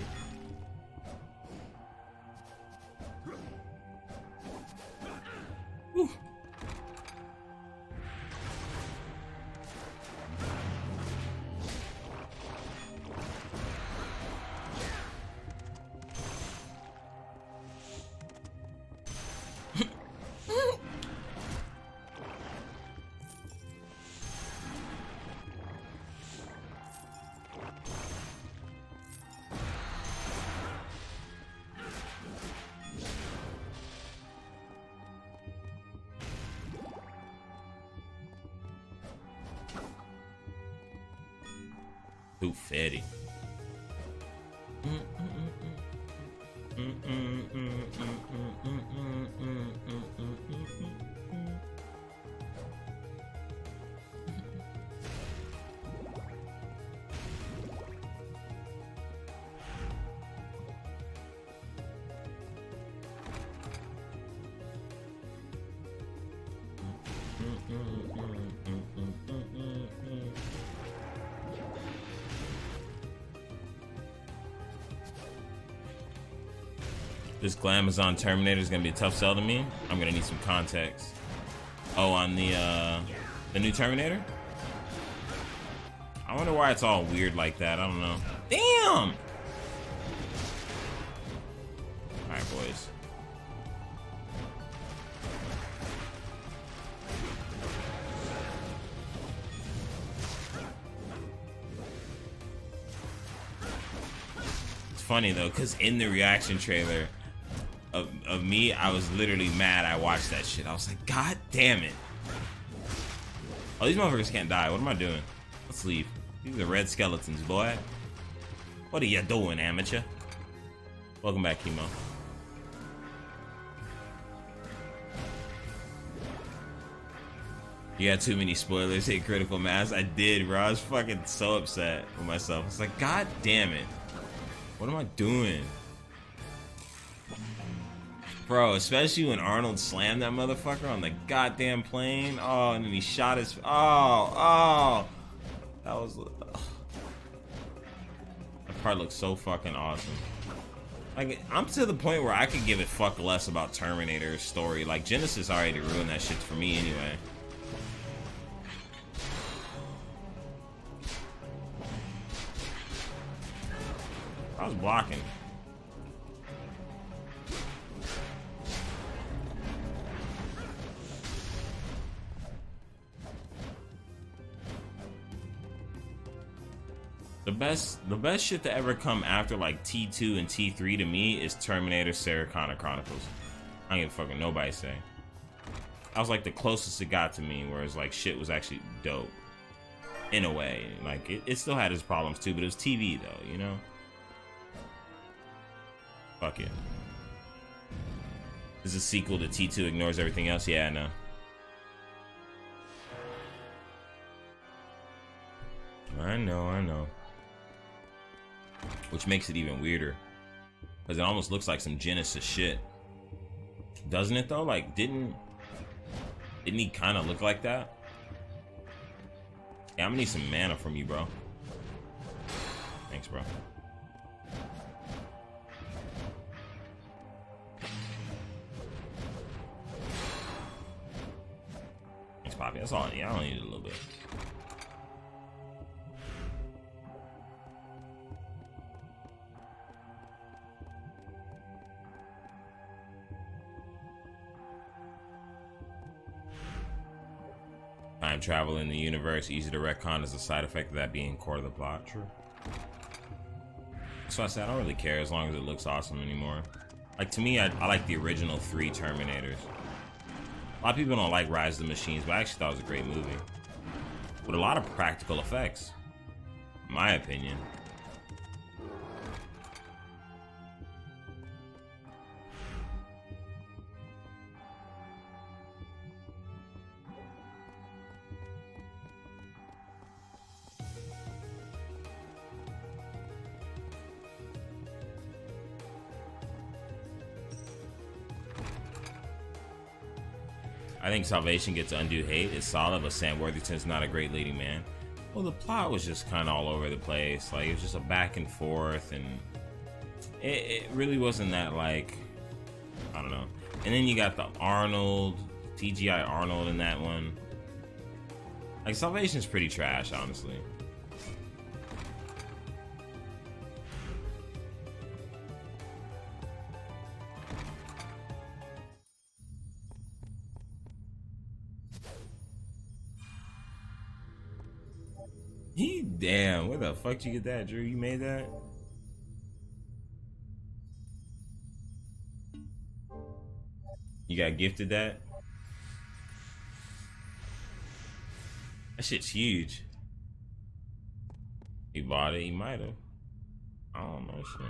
Ooh. Too fatty. This Glamazon Terminator is gonna be a tough sell to me. I'm gonna need some context. Oh, on the new Terminator? I wonder why it's all weird like that. I don't know. Damn! Alright, boys. It's funny though, because in the reaction trailer of me, I was literally mad I watched that shit. I was like, God damn it. Oh, these motherfuckers can't die. What am I doing? Let's leave. These are red skeletons, boy. What are you doing, amateur? Welcome back, Chemo. You got too many spoilers. Hit critical mass. I did, bro. I was fucking so upset with myself. It's like, God damn it. What am I doing? Bro, especially when Arnold slammed that motherfucker on the goddamn plane. Oh, and then he shot his... Oh. That was... That part looks so fucking awesome. Like, I'm to the point where I could give a fuck less about Terminator's story. Like, Genesis already ruined that shit for me anyway. I was blocking. The best shit to ever come after like T2 and T3 to me is Terminator Sarah Connor Chronicles. I don't give a fucking nobody say. I was like the closest it got to me, whereas like shit was actually dope. In a way. Like it still had its problems too, but it was TV though, you know? Fuck it. This is a sequel to T2 ignores everything else? Yeah, I know. I know. Which makes it even weirder. Because it almost looks like some Genesis shit. Doesn't it though? Like, didn't he kind of look like that? Yeah, I'm gonna need some mana from you, bro. Thanks, bro. Thanks, Poppy. That's all I need. I only need a little bit. Time travel in the universe, easy to retcon as a side effect of that being core of the plot. True. So I said I don't really care as long as it looks awesome anymore. Like to me, I like the original 3 Terminators. A lot of people don't like Rise of the Machines, but I actually thought it was a great movie. With a lot of practical effects, in my opinion. I think Salvation gets undue hate. It's solid, but Sam Worthington's not a great leading man. Well, the plot was just kind of all over the place. Like, it was just a back and forth, and it really wasn't that, like, I don't know. And then you got the Arnold, TGI Arnold in that one. Like, Salvation's pretty trash, honestly. Damn, where the fuck did you get that, Drew? You made that? You got gifted that? That shit's huge. He bought it. He might have. I don't know shit.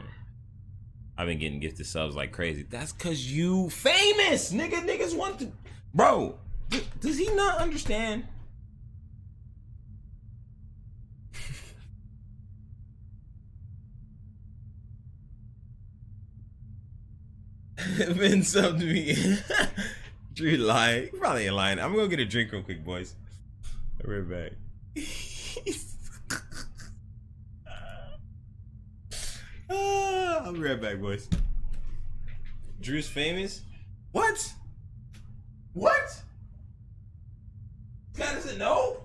I've been getting gifted subs like crazy. That's cause you famous, nigga. Niggas want to, bro. Does he not understand? Been sub to me. Drew lying. You probably ain't lying. I'm gonna get a drink real quick, boys. I'll be right back. I'll be right back, boys. Drew's famous? What? What? This guy doesn't know?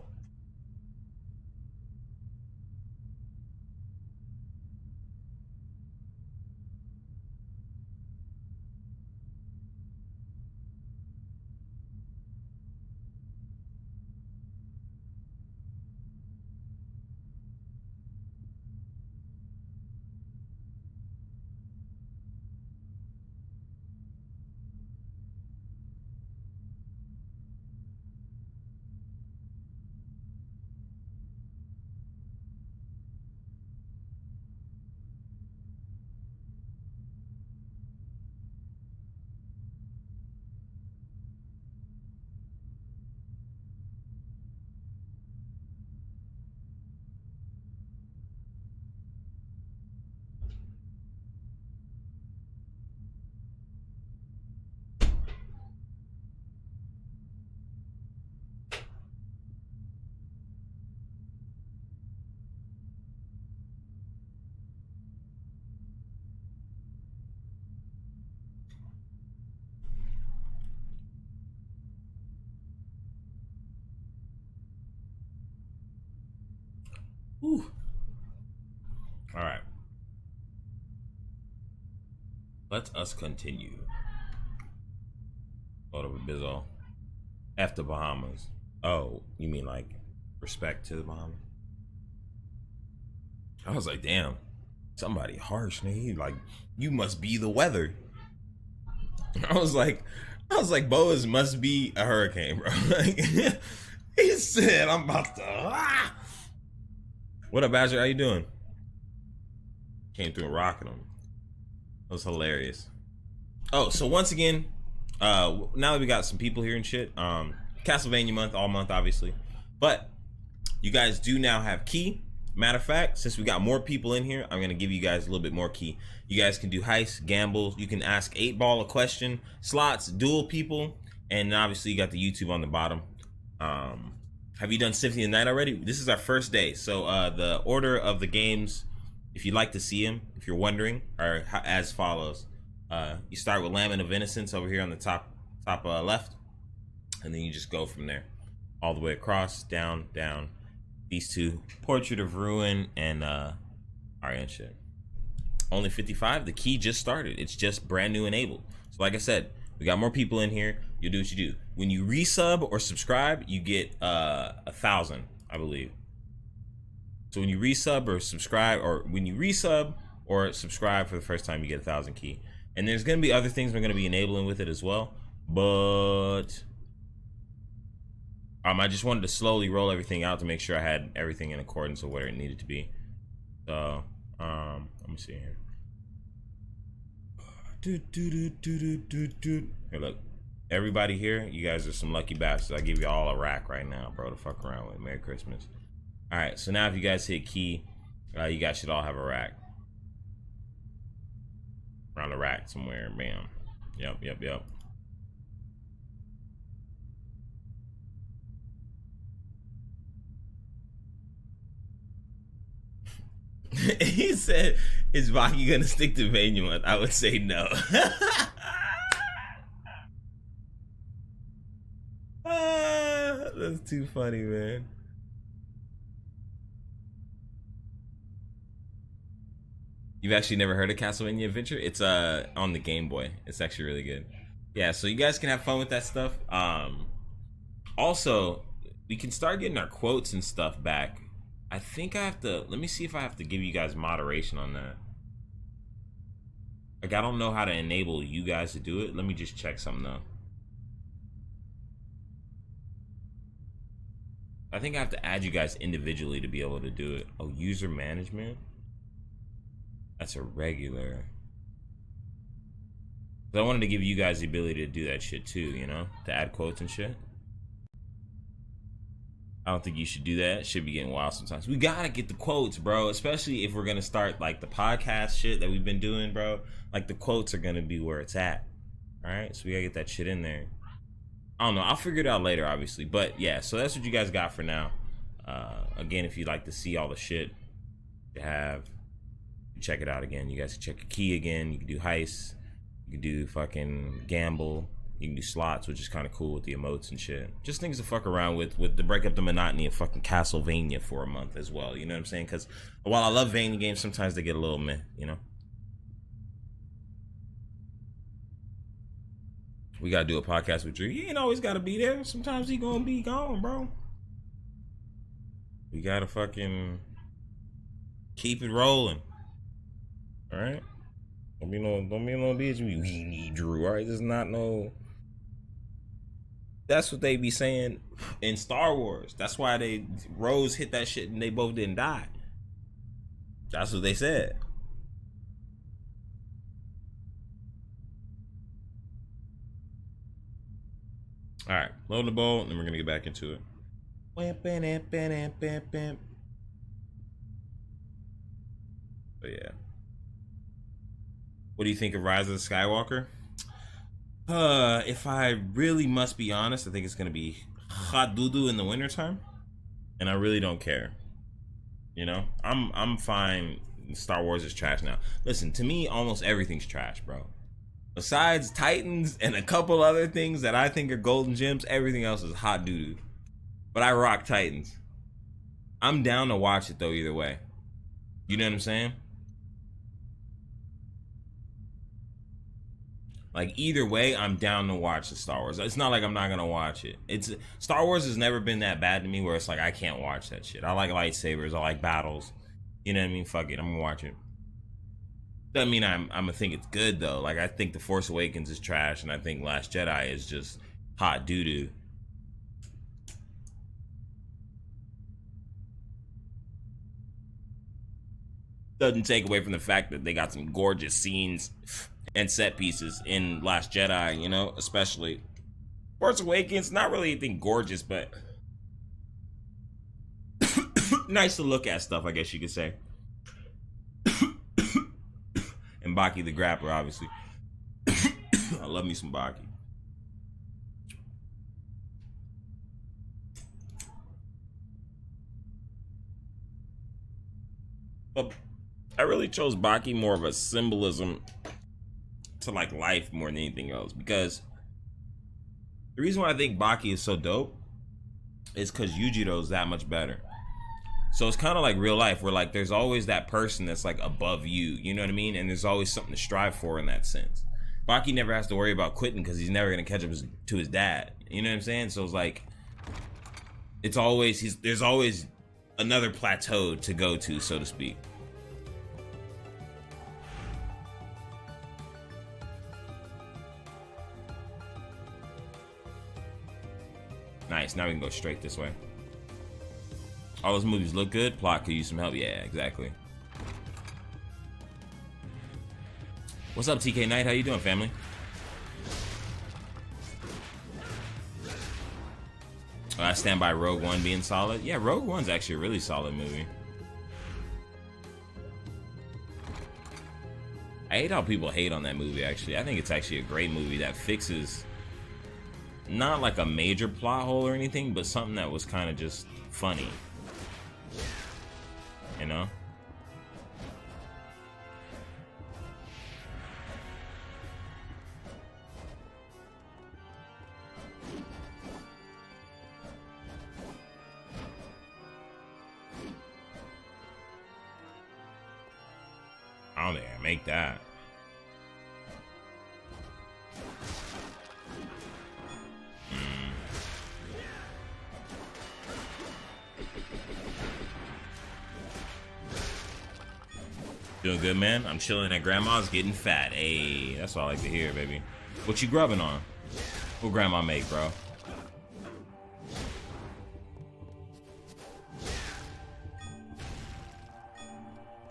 Whew. All right. Let us continue. Hold up a bizzle. After Bahamas. Oh, you mean like respect to the Bahamas? I was like, damn, somebody harsh, nigga. Like, you must be the weather. I was like, Boas must be a hurricane, bro. Like, he said, I'm about to. What up, Badger? How you doing? Came through and rocking him. That was hilarious. Oh, so once again, now that we got some people here and shit, Castlevania month, all month, obviously. But you guys do now have key. Matter of fact, since we got more people in here, I'm going to give you guys a little bit more key. You guys can do heists, gambles. You can ask 8-ball a question, slots, duel people, and obviously you got the YouTube on the bottom. Have you done Symphony of the Night already? This is our first day. So the order of the games, if you'd like to see them, if you're wondering, are as follows. You start with Lament of Innocence over here on the top left, and then you just go from there all the way across, down. These two, Portrait of Ruin and Ariane shit. Only 55. The key just started. It's just brand new enabled. So like I said, we got more people in here. You do what you do. When you resub or subscribe, you get 1,000, I believe. So when you resub or subscribe, or when you resub or subscribe for the first time, you get 1,000 key. And there's gonna be other things we're gonna be enabling with it as well. But I just wanted to slowly roll everything out to make sure I had everything in accordance with where it needed to be. So let me see here. Here, look. Everybody here, you guys are some lucky bastards. I give you all a rack right now, bro, to fuck around with. Merry Christmas. All right, so now if you guys hit key, you guys should all have a rack. Around the rack somewhere, bam. Yep. He said, is Baki gonna stick to Vania month? I would say no. That's too funny, man. You've actually never heard of Castlevania Adventure? It's on the Game Boy. It's actually really good. Yeah, so you guys can have fun with that stuff. Also, we can start getting our quotes and stuff back. I think I have to, let me see if I have to give you guys moderation on that. Like, I don't know how to enable you guys to do it. Let me just check something though. I think I have to add you guys individually to be able to do it. Oh, user management? That's a regular. But I wanted to give you guys the ability to do that shit too, you know? To add quotes and shit. I don't think you should do that. It should be getting wild sometimes. We gotta get the quotes, bro. Especially if we're gonna start like the podcast shit that we've been doing, bro. Like the quotes are gonna be where it's at. Alright, so we gotta get that shit in there. I don't know. I'll figure it out later, obviously. But yeah, so that's what you guys got for now. Again, if you'd like to see all the shit you have, check it out again. You guys can check your key again. You can do heists. You can do fucking gamble. You can do slots, which is kind of cool with the emotes and shit. Just things to fuck around with to break up the monotony of fucking Castlevania for a month as well. You know what I'm saying? Because while I love Vania games, sometimes they get a little meh, you know? We gotta do a podcast with Drew. He ain't always gotta be there. Sometimes he gonna be gone, bro. We gotta fucking keep it rolling. Alright? Don't be no bitch. We need Drew, alright? This is not no. That's what they be saying in Star Wars. That's why Rose hit that shit and they both didn't die. That's what they said. All right, load the bowl, and then we're gonna get back into it. But yeah, what do you think of Rise of the Skywalker? If I really must be honest, I think it's gonna be hot doo-doo in the wintertime, and I really don't care. You know, I'm fine. Star Wars is trash now. Listen, to me, almost everything's trash, bro. Besides Titans and a couple other things that I think are golden gems, everything else is hot doo-doo. But I rock Titans. I'm down to watch it though either way. You know what I'm saying? Like either way, I'm down to watch the Star Wars. It's not like I'm not gonna watch it. Star Wars has never been that bad to me where it's like I can't watch that shit. I like lightsabers, I like battles. You know what I mean? Fuck it, I'm gonna watch it. Doesn't mean I'm gonna think it's good though. Like I think The Force Awakens is trash, and I think Last Jedi is just hot doo doo. Doesn't take away from the fact that they got some gorgeous scenes and set pieces in Last Jedi, you know, especially Force Awakens. Not really anything gorgeous, but nice to look at stuff, I guess you could say. And Baki the Grappler, obviously. I love me some Baki. But I really chose Baki more of a symbolism to like life more than anything else, because the reason why I think Baki is so dope is because Yujiro is that much better. So it's kind of like real life where like there's always that person that's like above you, you know what I mean? And there's always something to strive for in that sense. Baki never has to worry about quitting because he's never going to catch up to his dad. You know what I'm saying? So it's like, it's always, there's always another plateau to go to, so to speak. Nice, now we can go straight this way. All those movies look good. Plot could use some help. Yeah, exactly. What's up, TK Knight? How you doing, family? I stand by Rogue One being solid. Yeah, Rogue One's actually a really solid movie. I hate how people hate on that movie, actually. I think it's actually a great movie that fixes not like a major plot hole or anything, but something that was kind of just funny. You know? I don't think I make that. Doing good, man. I'm chilling at grandma's getting fat. Hey, that's what I like to hear, baby. What you grubbing on? What grandma make, bro?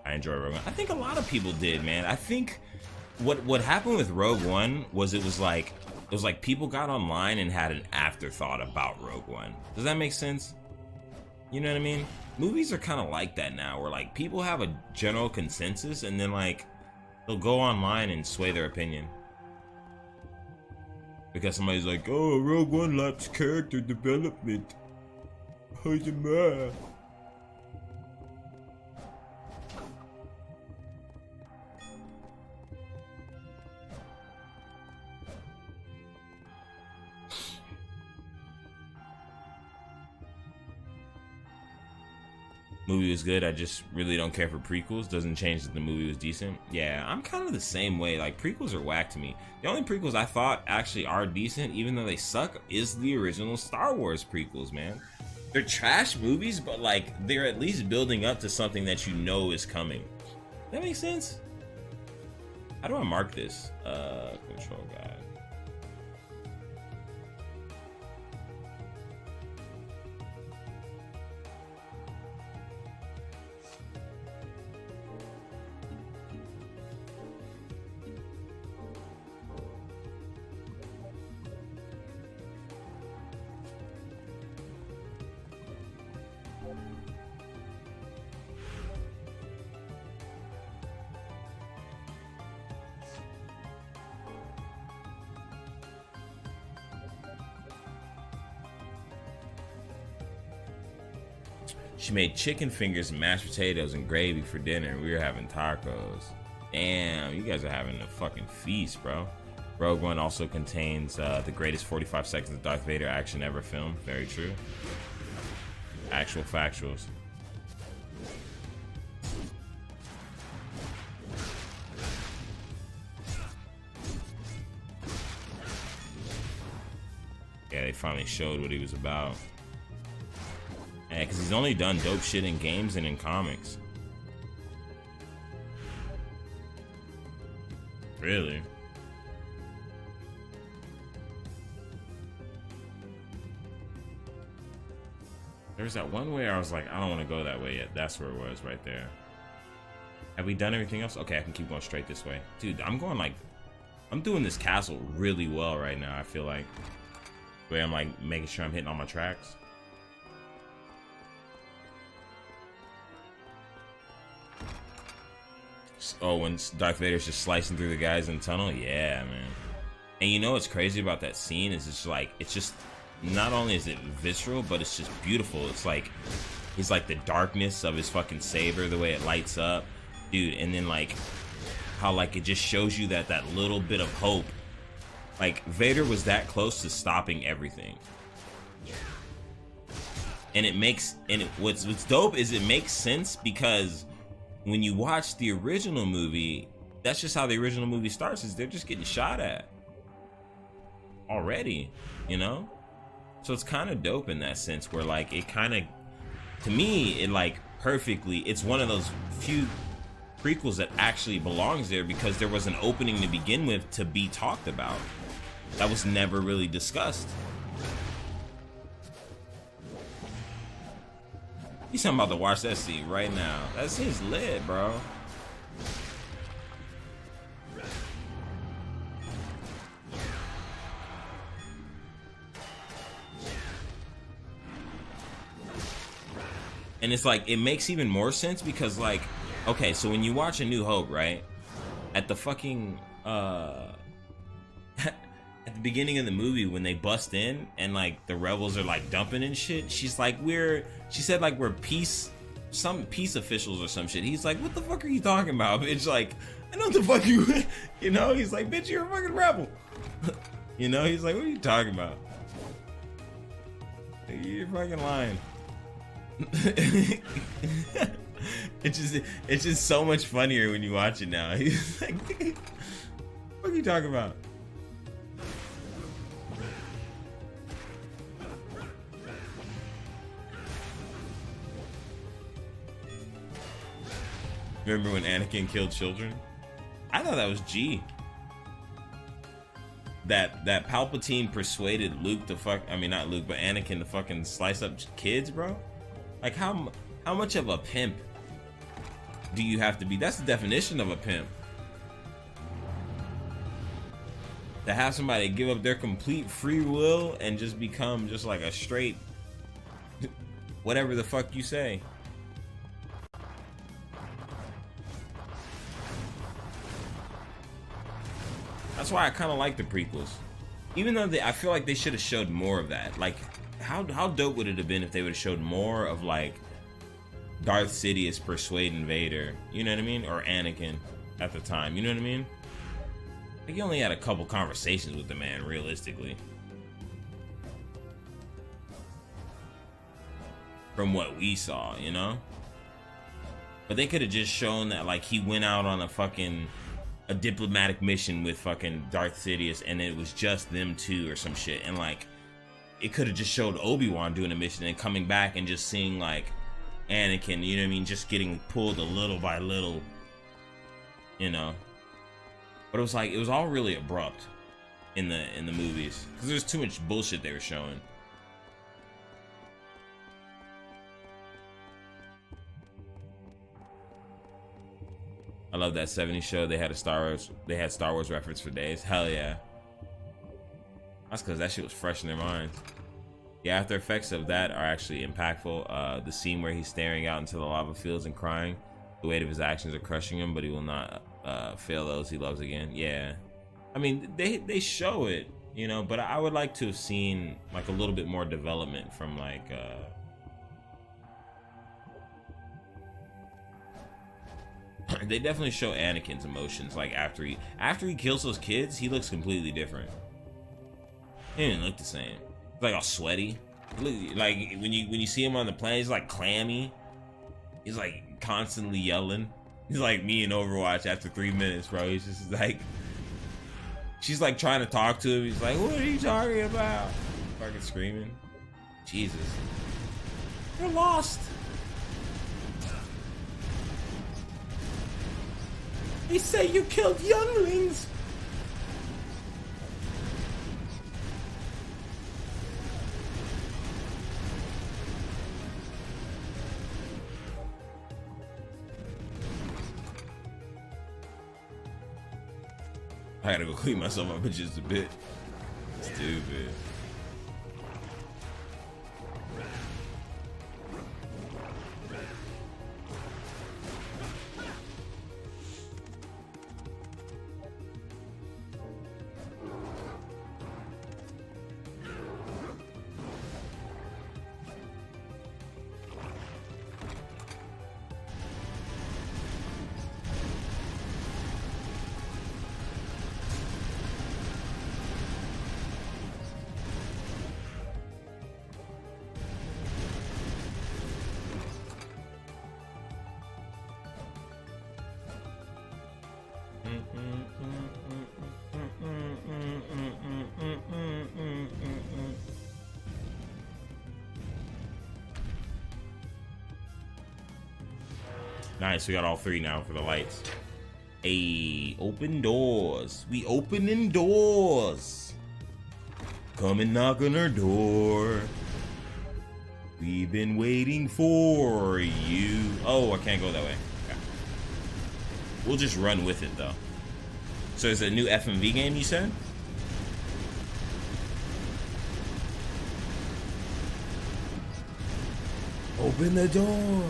I enjoy Rogue One. I think a lot of people did, man. I think what happened with Rogue One was it was like people got online and had an afterthought about Rogue One. Does that make sense? You know what I mean? Movies are kind of like that now, where like people have a general consensus and then like they'll go online and sway their opinion. Because somebody's like, oh, Rogue One lacks character development. How's it matter? Movie was good. I just really don't care for prequels. Doesn't change that the movie was decent. Yeah, I'm kind of the same way. Like, prequels are whack to me. The only prequels I thought actually are decent, even though they suck, is the original Star Wars prequels, man. They're trash movies, but like they're at least building up to something that you know is coming. That makes sense? How do I mark this? Control guide. She made chicken fingers and mashed potatoes and gravy for dinner, and we were having tacos. Damn, you guys are having a fucking feast, bro. Rogue One also contains the greatest 45 seconds of Darth Vader action ever filmed. Very true. Actual factuals. Yeah, they finally showed what he was about. Yeah, because he's only done dope shit in games and in comics. Really? There was that one way I was like, I don't want to go that way yet. That's where it was, right there. Have we done everything else? Okay, I can keep going straight this way. Dude, I'm doing this castle really well right now, I feel like. The way I'm like making sure I'm hitting all my tracks. Oh, when Darth Vader's just slicing through the guys in the tunnel? Yeah, man. And you know what's crazy about that scene is it's just not only is it visceral, but it's just beautiful. It's like he's like the darkness of his fucking saber, the way it lights up, dude. And then like how like it just shows you that little bit of hope. Like Vader was that close to stopping everything. And what's dope is it makes sense because when you watch the original movie, that's just how the original movie starts, is they're just getting shot at already, you know? So it's kind of dope in that sense where like it kind of, to me, it like perfectly, it's one of those few prequels that actually belongs there because there was an opening to begin with to be talked about. That was never really discussed. He's talking about to watch that scene right now. That scene's lit, bro. And it's like, it makes even more sense because like, okay, so when you watch A New Hope, right? At the fucking, at the beginning of the movie when they bust in and like the rebels are like dumping and shit, she's like, she said like we're peace officials or some shit. He's like, what the fuck are you talking about, bitch? Like, I know what the fuck you know, he's like, bitch, you're a fucking rebel. You know, he's like, what are you talking about? You're fucking lying. It's just so much funnier when you watch it now. He's like, what are you talking about? Remember when Anakin killed children? I thought that was G. That Palpatine persuaded Luke to not Luke, but Anakin to fucking slice up kids, bro. Like how much of a pimp do you have to be? That's the definition of a pimp. To have somebody give up their complete free will and just become just like a straight whatever the fuck you say. That's why I kind of like the prequels. Even though I feel like they should have showed more of that. Like, how dope would it have been if they would have showed more of, like, Darth Sidious persuading Vader, you know what I mean? Or Anakin at the time, you know what I mean? Like, he only had a couple conversations with the man, realistically. From what we saw, you know? But they could have just shown that, like, he went out on a diplomatic mission with fucking Darth Sidious and it was just them two or some shit. And, like, it could have just showed Obi-Wan doing a mission and coming back and just seeing, like, Anakin, you know what I mean? Just getting pulled a little by little, you know? But it was like, it was all really abrupt in the movies because there's too much bullshit they were showing. I love that 70s show. They had Star Wars reference for days. Hell yeah. That's because that shit was fresh in their minds. The after effects of that are actually impactful. The scene where he's staring out into the lava fields and crying, the weight of his actions are crushing him, but he will not fail those he loves again. Yeah, I mean they show it, you know, but I would like to have seen like a little bit more development from like they definitely show Anakin's emotions. Like after he kills those kids, he looks completely different. He didn't look the same. He's like all sweaty. Like when you see him on the planet, he's like clammy. He's like constantly yelling. He's like me in Overwatch after 3 minutes, bro. He's just like, she's like trying to talk to him. He's like, what are you talking about? Fucking screaming. Jesus. You're lost. They say you killed younglings. I gotta go clean myself up in just a bit. Stupid. Nice, we got all three now for the lights. Hey, open doors. We opening doors. Come and knock on our door. We've been waiting for you. Oh, I can't go that way. Okay. We'll just run with it though. So is it a new FMV game you said? Open the door.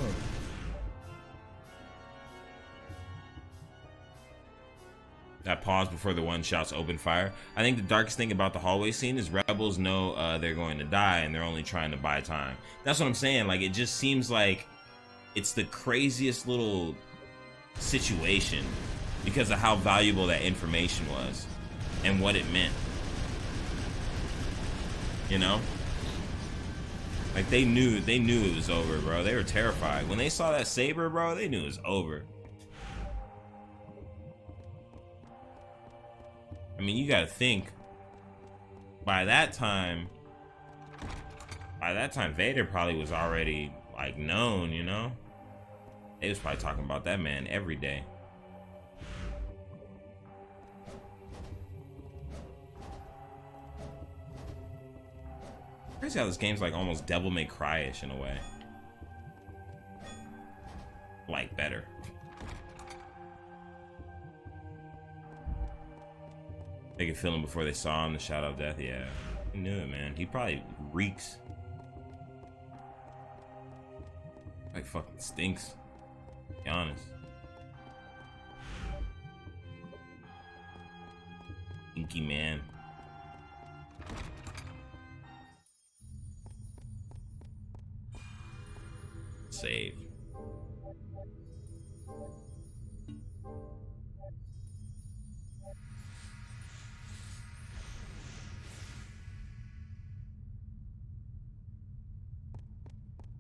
That pause before the one shouts open fire. I think the darkest thing about the hallway scene is rebels know they're going to die and they're only trying to buy time. That's what I'm saying. Like, it just seems like it's the craziest little situation because of how valuable that information was and what it meant. You know? Like, they knew it was over, bro. They were terrified. When they saw that saber, bro, they knew it was over. I mean, you gotta think, by that time, Vader probably was already, like, known, you know? They was probably talking about that man every day. Crazy how this game's, like, almost Devil May Cry-ish in a way. Like, better. They could feel him before they saw him. The shadow of death. Yeah, I knew it, man. He probably reeks. Like fucking stinks. To be honest. Inky man. Save.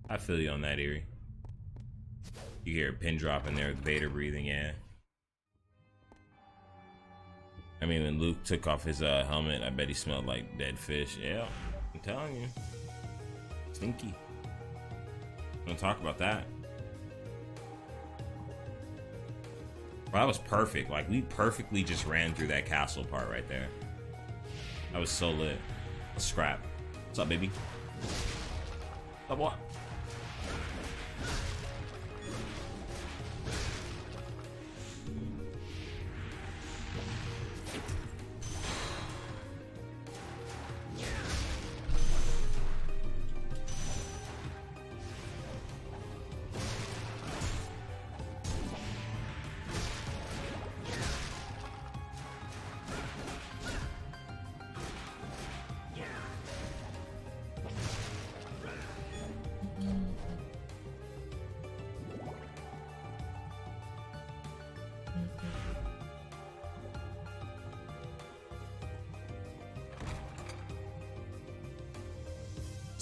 I feel you on that, Eerie. You hear a pin drop in there with Vader breathing, yeah. I mean, when Luke took off his helmet, I bet he smelled like dead fish. Yeah, I'm telling you. Stinky. Don't talk about that. Well, that was perfect. Like, we perfectly just ran through that castle part right there. That was so lit. Let's scrap. What's up, baby? What's up, what?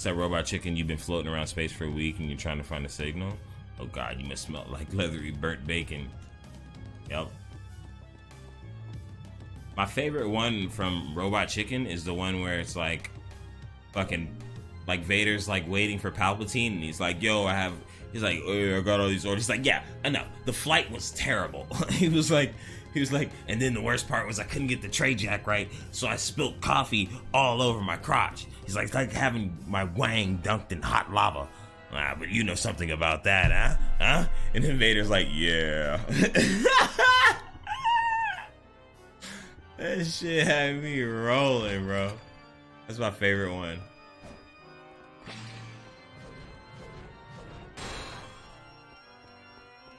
That robot chicken, you've been floating around space for a week and you're trying to find a signal. Oh god, you must smell like leathery burnt bacon. Yep. My favorite one from Robot Chicken is the one where it's like fucking like Vader's like waiting for Palpatine and he's like, yo, he's like, oh, I got all these orders. He's like, yeah, I know. The flight was terrible. he was like, and then the worst part was I couldn't get the tray jack right, so I spilled coffee all over my crotch. He's like, it's like having my wang dunked in hot lava. Ah, but you know something about that, huh? Huh? And then Vader's like, yeah. That shit had me rolling, bro. That's my favorite one.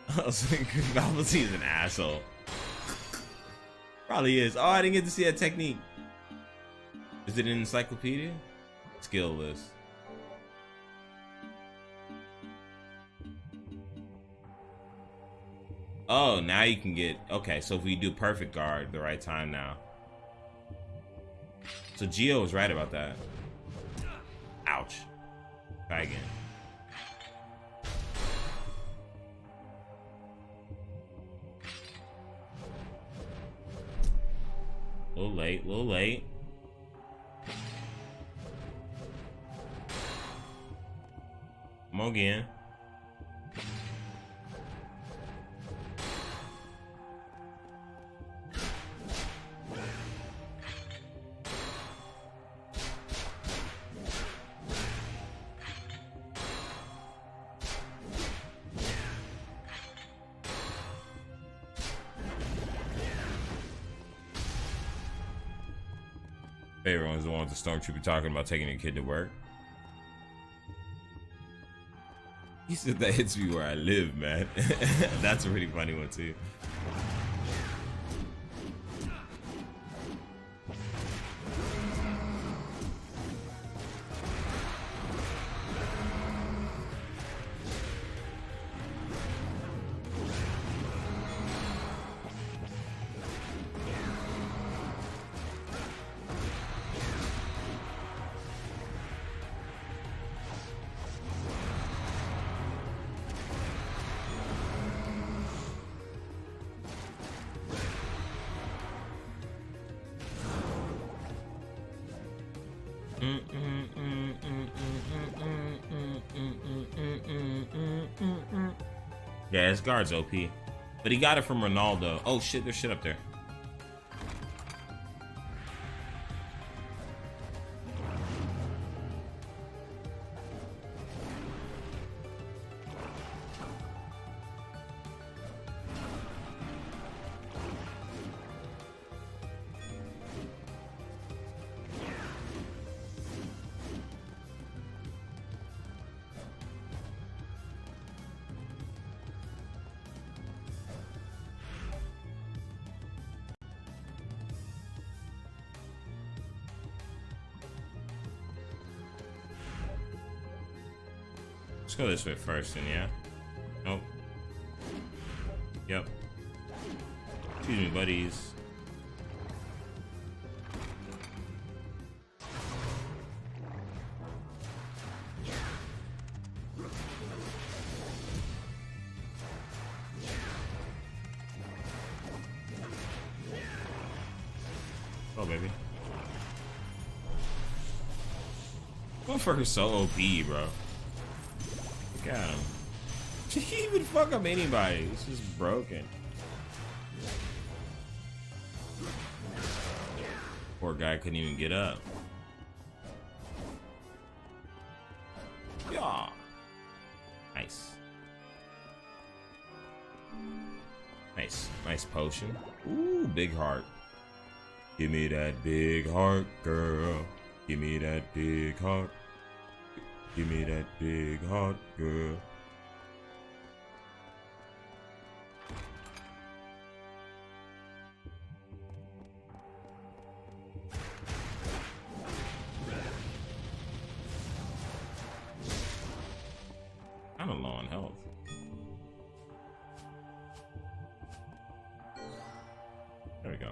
I was like, Palpatine's an asshole. Probably is. Oh, I didn't get to see that technique. Is it an encyclopedia? Skill list. Oh, now you can get... Okay, so if we do perfect guard the right time now. So Gio was right about that. Ouch. Try again. A little late, a little late. Come on again. Favorite one is the one with the stormtrooper talking about taking a kid to work. He said that hits me where I live, man. That's a really funny one too. Yeah, his guard's OP. But he got it from Ronaldo. Oh shit, there's shit up there. Let's go this way first, then, yeah? Nope. Yep. Excuse me, buddies. Oh, baby. Motherfucker's so OP, bro. Look at him. He even fuck up anybody. This is broken. Poor guy couldn't even get up. Yeah. Nice. Nice potion. Ooh, big heart. Give me that big heart, girl. Give me that big heart. Give me that big heart, girl. I'm low on health. There we go.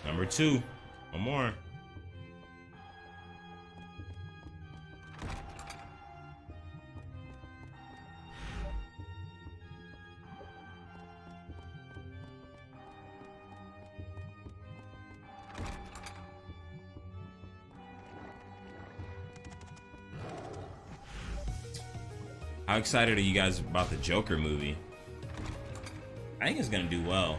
Number 2. One more. How excited are you guys about the Joker movie? I think it's gonna do well.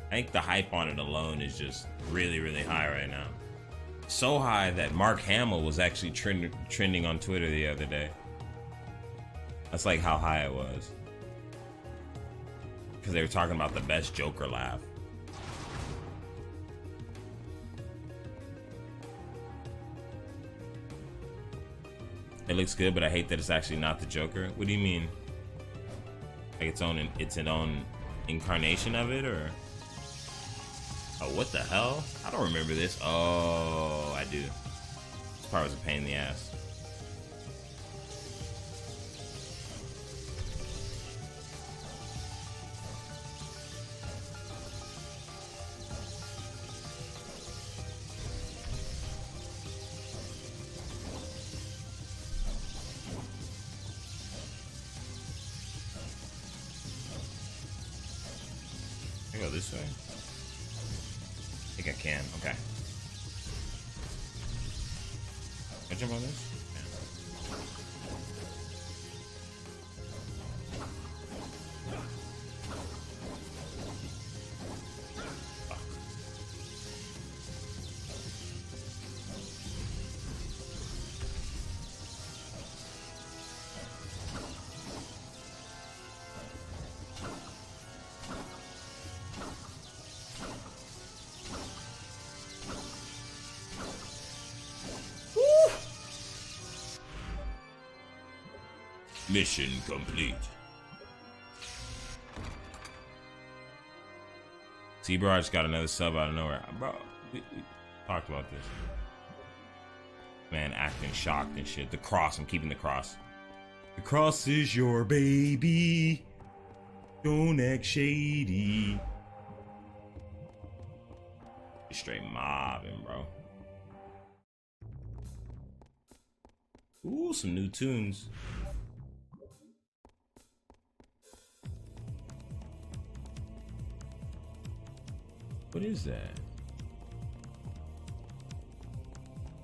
I think the hype on it alone is just really, really high right now. So high that Mark Hamill was actually trending on Twitter the other day. That's like how high it was. Because they were talking about the best Joker laugh. It looks good, but I hate that it's actually not the Joker. What do you mean? Like it's an own incarnation of it, or? Oh, what the hell? I don't remember this. Oh, I do. This part was a pain in the ass. I go this way. I think I can. Okay. Can I jump on this? Mission complete. See, bro, I just got another sub out of nowhere. Bro, we talked about this. Man, acting shocked and shit. The cross, I'm keeping the cross. The cross is your baby. Don't act shady. Straight mobbing, bro. Ooh, some new tunes. What is that?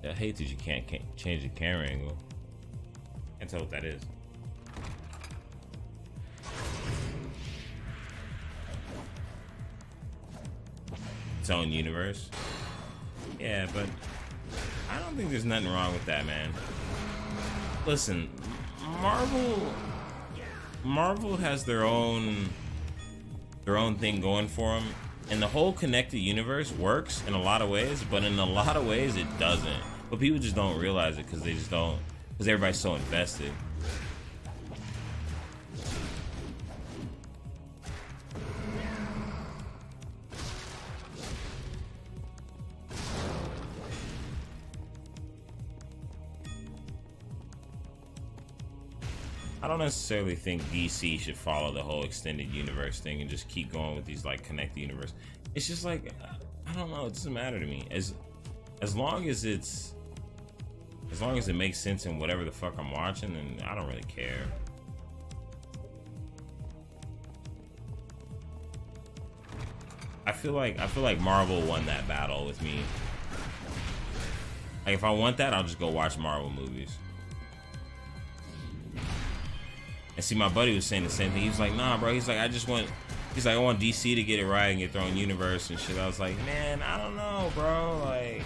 I hate that you can't change the camera angle. Can't tell what that is. Its own universe. Yeah, but I don't think there's nothing wrong with that, man. Listen, Marvel has their own thing going for them, and the whole connected universe works in a lot of ways, but in a lot of ways it doesn't. But people just don't realize it because they just don't, because everybody's so invested. I don't necessarily think DC should follow the whole extended universe thing and just keep going with these like connected universe. It's just like, I don't know, it doesn't matter to me. As long as it makes sense in whatever the fuck I'm watching, then I don't really care. I feel like Marvel won that battle with me. Like if I want that, I'll just go watch Marvel movies. And see, my buddy was saying the same thing. He was like, nah, bro. He's like, I want DC to get it right and get their own universe and shit. I was like, man, I don't know, bro. Like,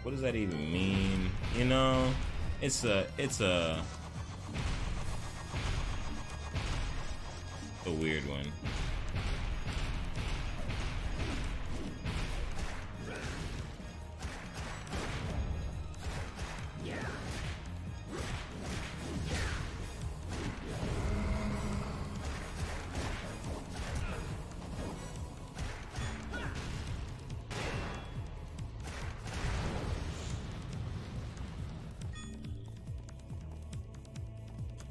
what does that even mean? You know? It's a weird one.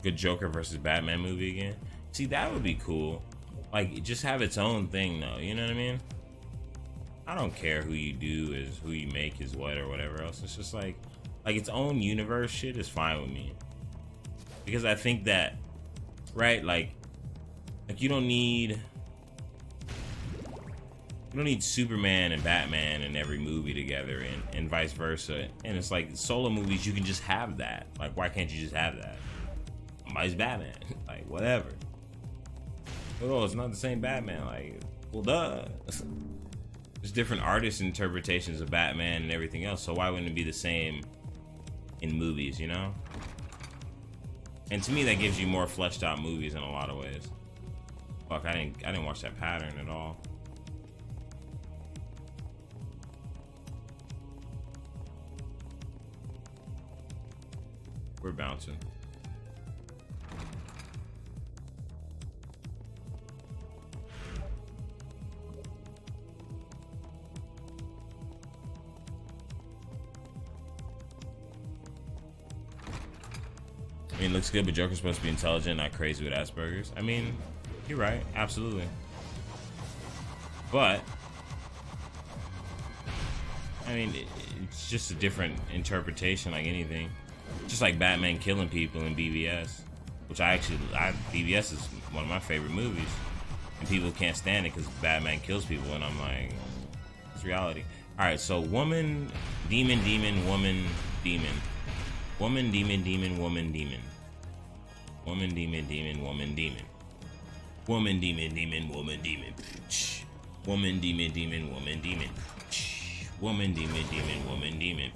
Good Joker versus Batman movie again. See, that would be cool. Like, just have its own thing, though. You know what I mean? I don't care who you do is who you make is what or whatever else. It's just like its own universe shit is fine with me. Because I think that, right? Like you don't need Superman and Batman in every movie together and vice versa. And it's like solo movies, you can just have that. Like, why can't you just have that? Somebody's Batman. Like, whatever. Oh, it's not the same Batman. Like, well, duh. There's different artist interpretations of Batman and everything else, so why wouldn't it be the same in movies, you know? And to me, that gives you more fleshed out movies in a lot of ways. Fuck, I didn't watch that pattern at all. We're bouncing. I mean, it looks good, but Joker's supposed to be intelligent, not crazy with Asperger's. I mean, you're right, absolutely. But, I mean, it's just a different interpretation, like anything. Just like Batman killing people in BVS, which BVS is one of my favorite movies, and people can't stand it because Batman kills people, and I'm like, it's reality. All right, so woman, demon, demon, woman, demon. Woman, demon, demon, woman, demon. Woman, demon, demon, woman, demon. Woman, demon, demon, woman, demon. Woman, demon, demon, woman, demon. Woman, demon, demon, woman, demon.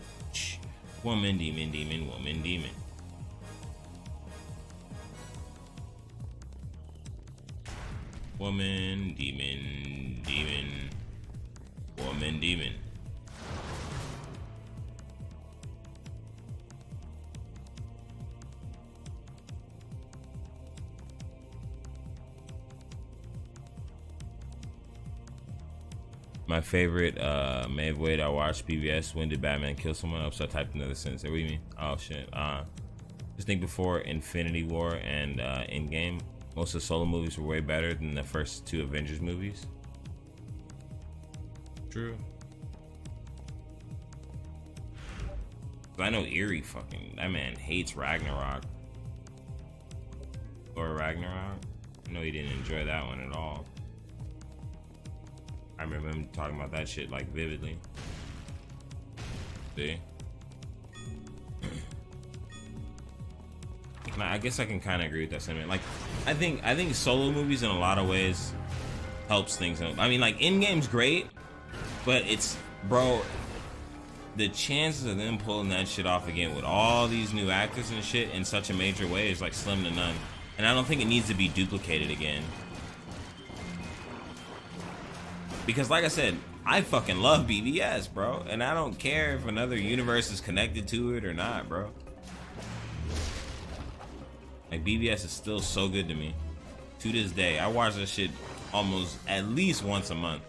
Woman, demon, demon, woman, demon. Woman, demon, demon, woman, demon. My favorite may have waited. I watched PBS. When did Batman kill someone else? So I typed another sentence. What do you mean? Oh shit. Just think before Infinity War and Endgame, most of the solo movies were way better than the first two Avengers movies. True. I know Eerie that man hates Ragnarok. Or Ragnarok. I know he didn't enjoy that one at all. I remember him talking about that shit like vividly. See? I guess I can kind of agree with that sentiment. Like, I think solo movies in a lot of ways helps things out. I mean, like, Endgame's great, but it's, bro, the chances of them pulling that shit off again with all these new actors and shit in such a major way is like slim to none. And I don't think it needs to be duplicated again. Because like I said, I fucking love BVS, bro. And I don't care if another universe is connected to it or not, bro. Like, BVS is still so good to me. To this day. I watch that shit almost at least once a month.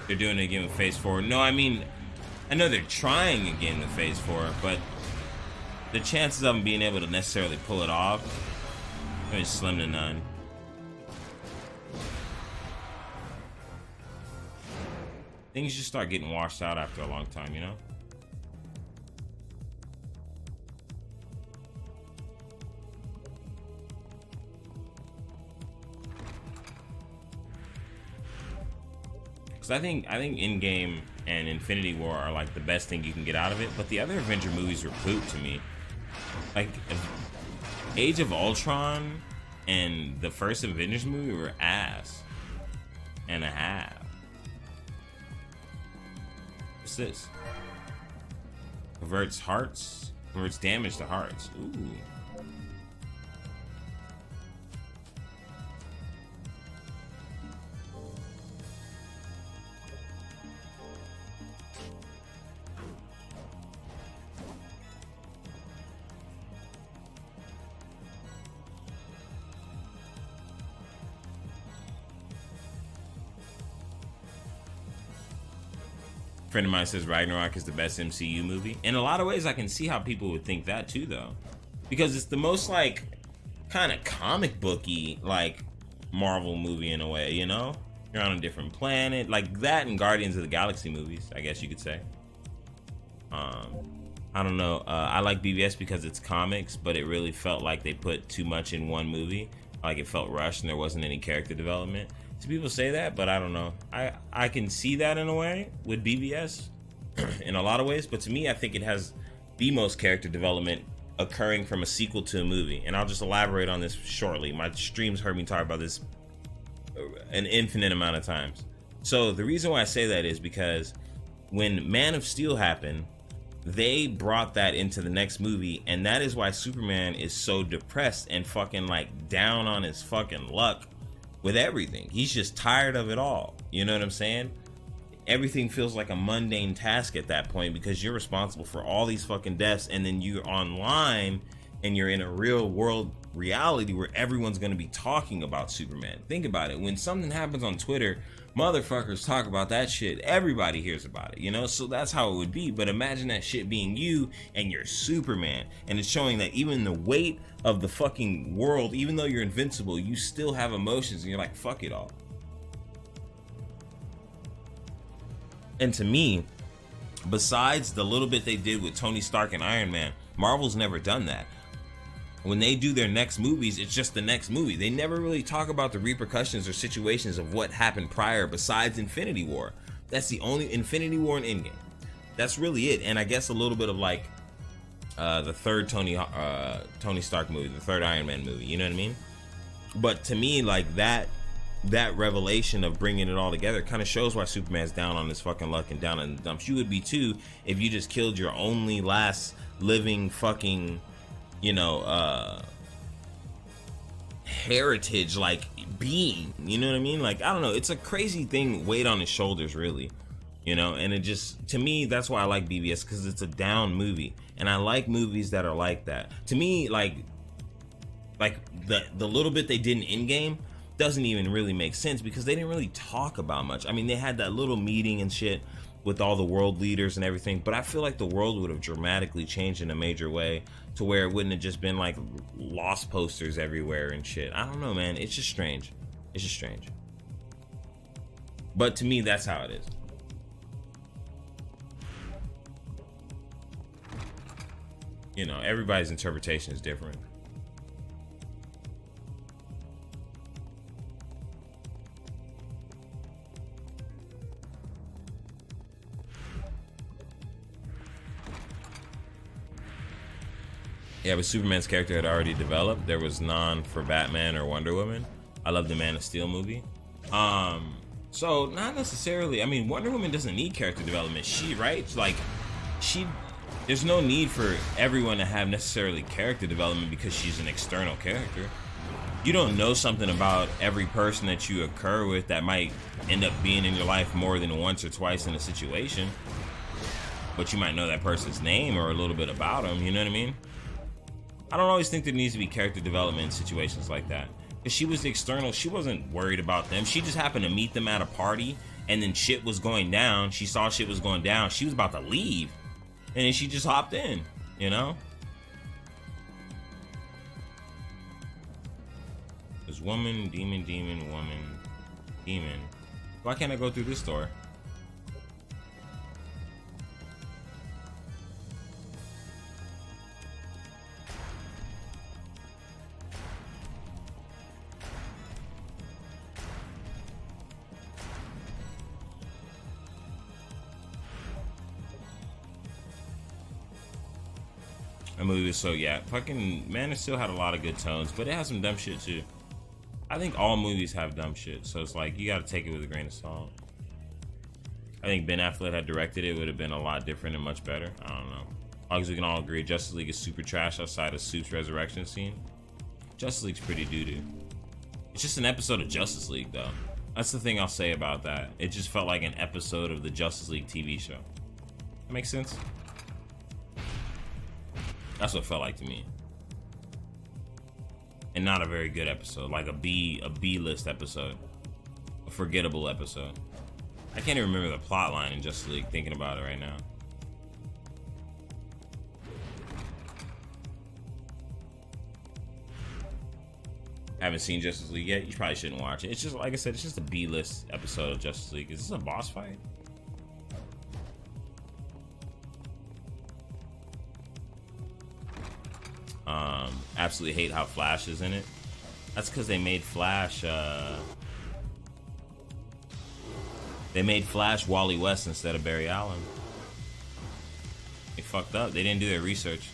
They're doing it again with Phase 4. No, I mean, I know they're trying again with Phase 4, but the chances of them being able to necessarily pull it off is slim to none. Things just start getting washed out after a long time, you know? Because I think Endgame and Infinity War are like the best thing you can get out of it, but the other Avenger movies were poop to me. Like, Age of Ultron and the first Avengers movie were ass and a half. What's this? Averts hearts? Averts damage to hearts. Ooh. Friend of mine says Ragnarok is the best MCU movie. In a lot of ways, I can see how people would think that too, though, because it's the most like kind of comic booky like Marvel movie in a way. You know, you're on a different planet, like that, and Guardians of the Galaxy movies, I guess you could say. I don't know. I like BVS because it's comics, but it really felt like they put too much in one movie. Like it felt rushed and there wasn't any character development. So people say that, but I don't know. I can see that in a way with BVS in a lot of ways, but to me, I think it has the most character development occurring from a sequel to a movie. And I'll just elaborate on this shortly. My streams heard me talk about this an infinite amount of times. So the reason why I say that is because when Man of Steel happened, they brought that into the next movie, and that is why Superman is so depressed and fucking like down on his fucking luck with everything. He's just tired of it all. You know what I'm saying? Everything feels like a mundane task at that point because you're responsible for all these fucking deaths, and then you're online and you're in a real world reality where everyone's going to be talking about Superman. Think about it. When something happens on Twitter, motherfuckers talk about that shit. Everybody hears about it, you know? So that's how it would be. But imagine that shit being you and you're Superman, and it's showing that even the weight of the fucking world, even though you're invincible, you still have emotions, and you're like, fuck it all. And to me, besides the little bit they did with Tony Stark and Iron Man, Marvel's never done that. When they do their next movies, it's just the next movie. They never really talk about the repercussions or situations of what happened prior besides Infinity War. That's the only Infinity War and Endgame. That's really it. And I guess a little bit of like the third Tony Stark movie, the third Iron Man movie. You know what I mean? But to me, like that revelation of bringing it all together kind of shows why Superman's down on his fucking luck and down in the dumps. You would be too if you just killed your only last living fucking, you know, heritage like being, you know what I mean? Like, I don't know, it's a crazy thing, weight on his shoulders, really, you know. And it just, to me, that's why I like BVS, because it's a down movie, and I like movies that are like that. To me, like the little bit they did in Endgame doesn't even really make sense because they didn't really talk about much. I mean, they had that little meeting and shit with all the world leaders and everything, but I feel like the world would have dramatically changed in a major way to where it wouldn't have just been like lost posters everywhere and shit. I don't know, man. It's just strange. It's just strange. But to me, that's how it is. You know, everybody's interpretation is different. Yeah, but Superman's character had already developed. There was none for Batman or Wonder Woman. I love the Man of Steel movie. So not necessarily. I mean, Wonder Woman doesn't need character development. There's no need for everyone to have necessarily character development because she's an external character. You don't know something about every person that you occur with that might end up being in your life more than once or twice in a situation. But you might know that person's name or a little bit about them, you know what I mean? I don't always think there needs to be character development in situations like that. Because she was the external, she wasn't worried about them. She just happened to meet them at a party, and then shit was going down. She saw shit was going down. She was about to leave, and then she just hopped in, you know? There's woman, demon, demon, woman, demon. Why can't I go through this door? That movie was so, yeah, fucking Man of Steel had a lot of good tones, but it has some dumb shit too. I think all movies have dumb shit, so it's like you gotta take it with a grain of salt. I think Ben Affleck had directed it, would have been a lot different and much better. I don't know. As long as we can all agree, Justice League is super trash outside of Soup's resurrection scene. Justice League's pretty doo-doo. It's just an episode of Justice League, though. That's the thing I'll say about that. It just felt like an episode of the Justice League TV show. That makes sense? That's what it felt like to me. And not a very good episode, like a B-list episode. A forgettable episode. I can't even remember the plot line in Justice League thinking about it right now. Haven't seen Justice League yet? You probably shouldn't watch it. It's just, like I said, it's just a B-list episode of Justice League. Is this a boss fight? Absolutely hate how Flash is in it. That's because they made Flash Wally West instead of Barry Allen. They fucked up. They didn't do their research.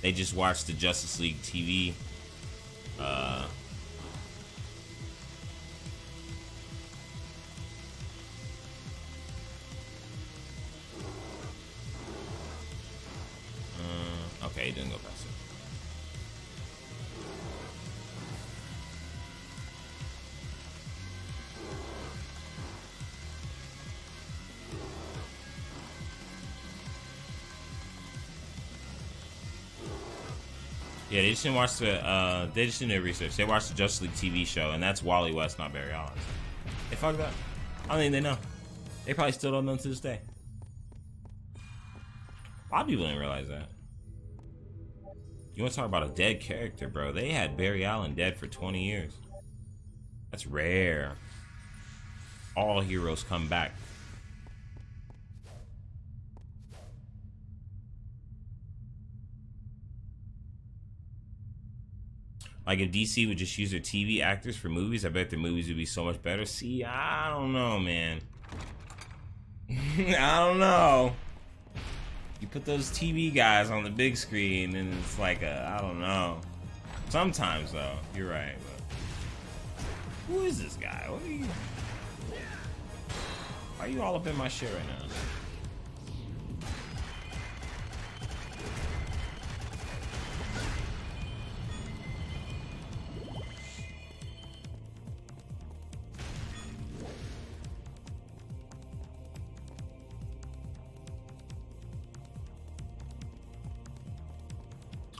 They just watched the Justice League TV okay, it didn't go past it. Yeah, they just didn't watch the, they just didn't do research. They watched the Justice League TV show, and that's Wally West, not Barry Allen. They fucked up. I don't think they know. They probably still don't know to this day. A lot of people didn't realize that. You want to talk about a dead character, bro? They had Barry Allen dead for 20 years. That's rare. All heroes come back. Like, if DC would just use their TV actors for movies, I bet their movies would be so much better. See, I don't know, man. I don't know. You put those TV guys on the big screen, and it's like I don't know. Sometimes, though, you're right. But who is this guy? What are you? Why are you all up in my shit right now?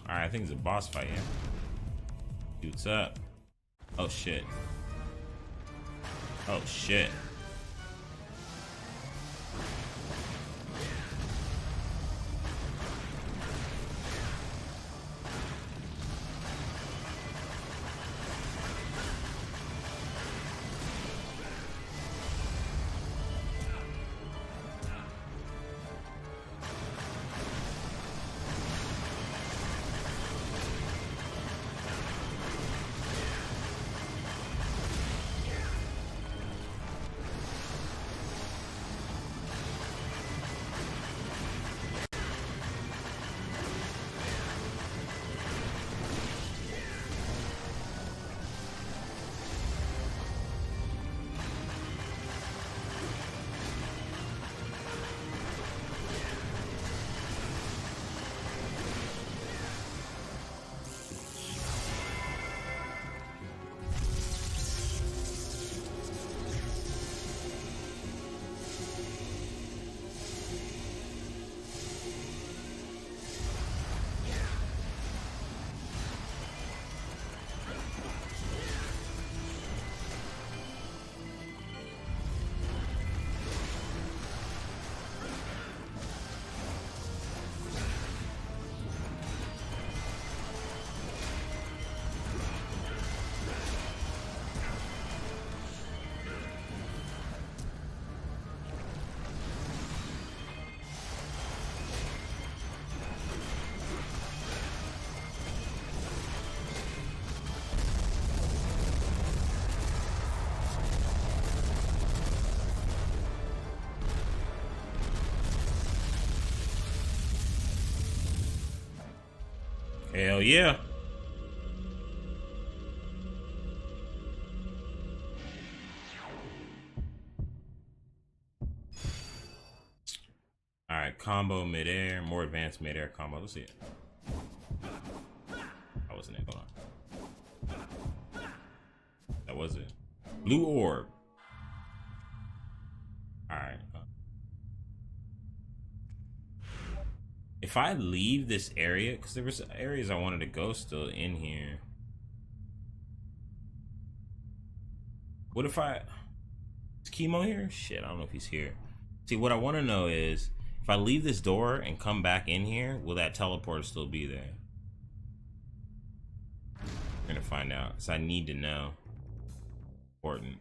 Alright, I think it's a boss fight, yeah. Dude's up. Oh shit. Oh shit. Hell yeah. Alright, combo midair, more advanced midair combo. Let's see it. That wasn't it. Hold on. That was it. Blue orb. Alright. If I leave this area, because there was areas I wanted to go still in here. What if I... Is Chemo here? Shit, I don't know if he's here. See, what I want to know is, if I leave this door and come back in here, will that teleporter still be there? We're gonna find out, because I need to know. Important.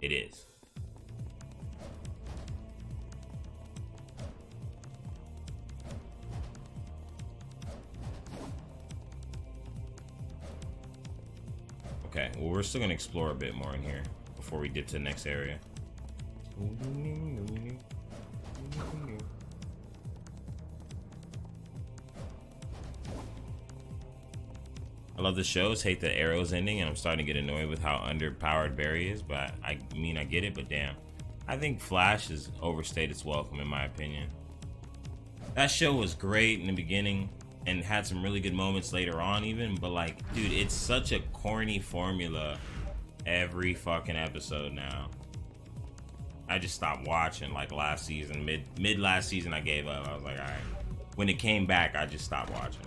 It is. Okay, well, we're still gonna explore a bit more in here before we dip to the next area. I love the shows, hate the arrows ending, and I'm starting to get annoyed with how underpowered Barry is, but I mean, I get it, but damn. I think Flash has overstayed its welcome, in my opinion. That show was great in the beginning, and had some really good moments later on even, but like, dude, it's such a corny formula every fucking episode now. I just stopped watching like last season, mid last season I gave up. I was like, all right. When it came back, I just stopped watching.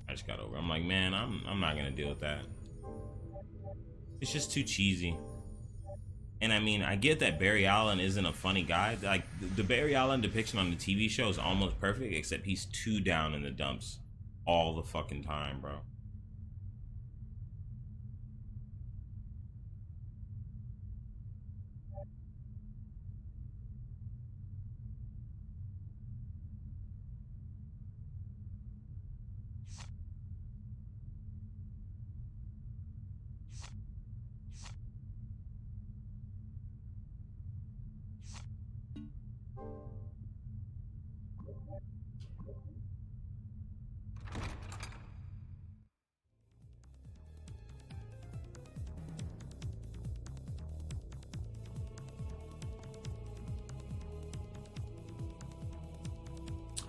I just got over it. I'm like, man, I'm not gonna deal with that. It's just too cheesy. And I mean, I get that Barry Allen isn't a funny guy. Like, the Barry Allen depiction on the TV show is almost perfect, except he's too down in the dumps all the fucking time, bro.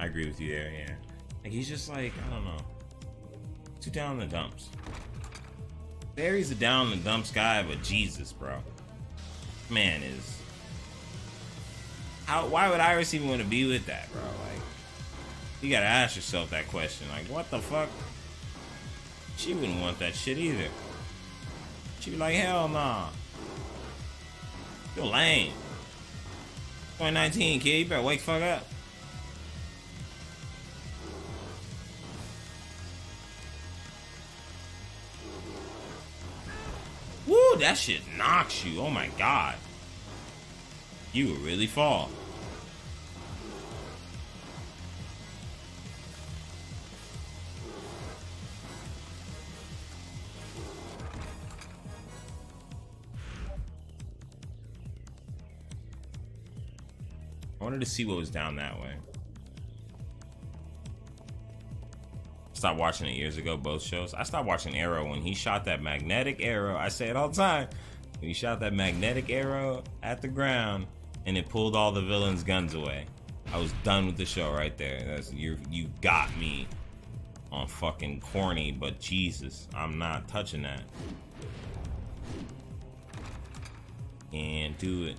I agree with you there, yeah. Like, he's just like, I don't know, too down in the dumps. Barry's a down in the dumps guy, but Jesus, bro. Man is... why would Iris even want to be with that, bro? Like, you gotta ask yourself that question. Like, what the fuck? She wouldn't want that shit either. She'd be like, hell nah. You're lame. 2019, kid, you better wake the fuck up. Woo, that shit knocks you. Oh my god. You would really fall. I wanted to see what was down that way. Stopped watching it years ago, both shows. I stopped watching Arrow when he shot that magnetic arrow. I say it all the time. When he shot that magnetic arrow at the ground and it pulled all the villains' guns away. I was done with the show right there. That's, you got me on fucking corny, but Jesus, I'm not touching that. Can't do it.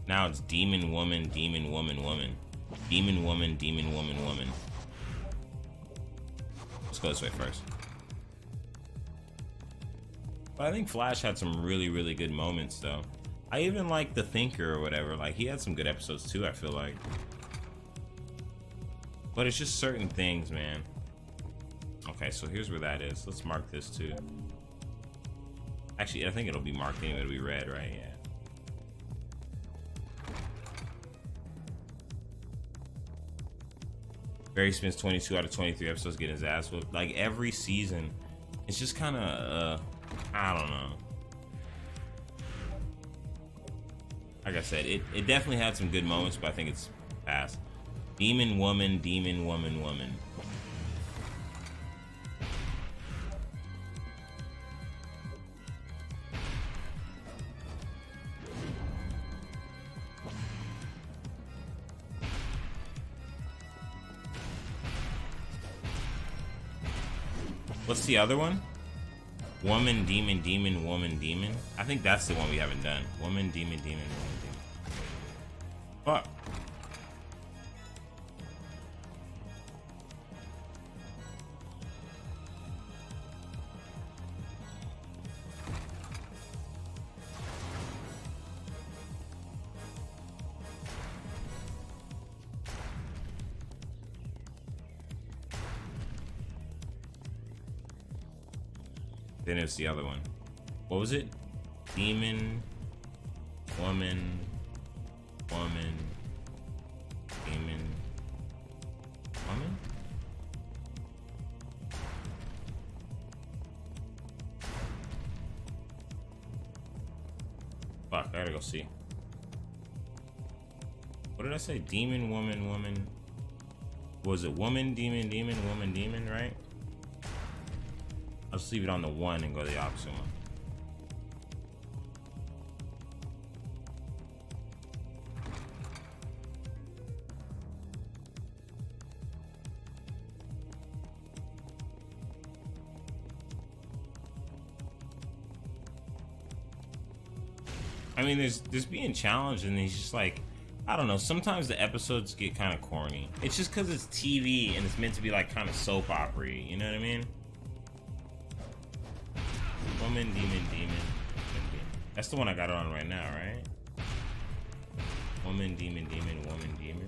Now it's demon woman, demon woman, woman. Demon woman, demon woman, woman. Let's go this way first. But I think Flash had some really, really good moments, though. I even like The Thinker or whatever. Like, he had some good episodes, too, I feel like. But it's just certain things, man. Okay, so here's where that is. Let's mark this, too. Actually, I think it'll be marked anyway. It'll be red, right? Yeah. Barry spends 22 out of 23 episodes getting his ass whooped. Like, every season, it's just kind of, I don't know. Like I said, it definitely had some good moments, but I think it's past. Demon woman, demon woman, woman. What's the other one? Woman, demon, demon, woman, demon. I think that's the one we haven't done. Woman, demon, demon, woman, demon. Fuck. Then it's the other one. What was it? Demon, woman, woman, demon, woman? Fuck, I gotta go see. What did I say? Demon, woman, woman. Was it woman, demon, demon, woman, demon, right? I'll just leave it on the one and go the opposite one. I mean, there's being challenged, and he's just like, I don't know. Sometimes the episodes get kind of corny. It's just because it's TV and it's meant to be like kind of soap opera-y. You know what I mean? Woman, demon, demon. That's the one I got on right now, right? Woman, demon, demon, woman, demon.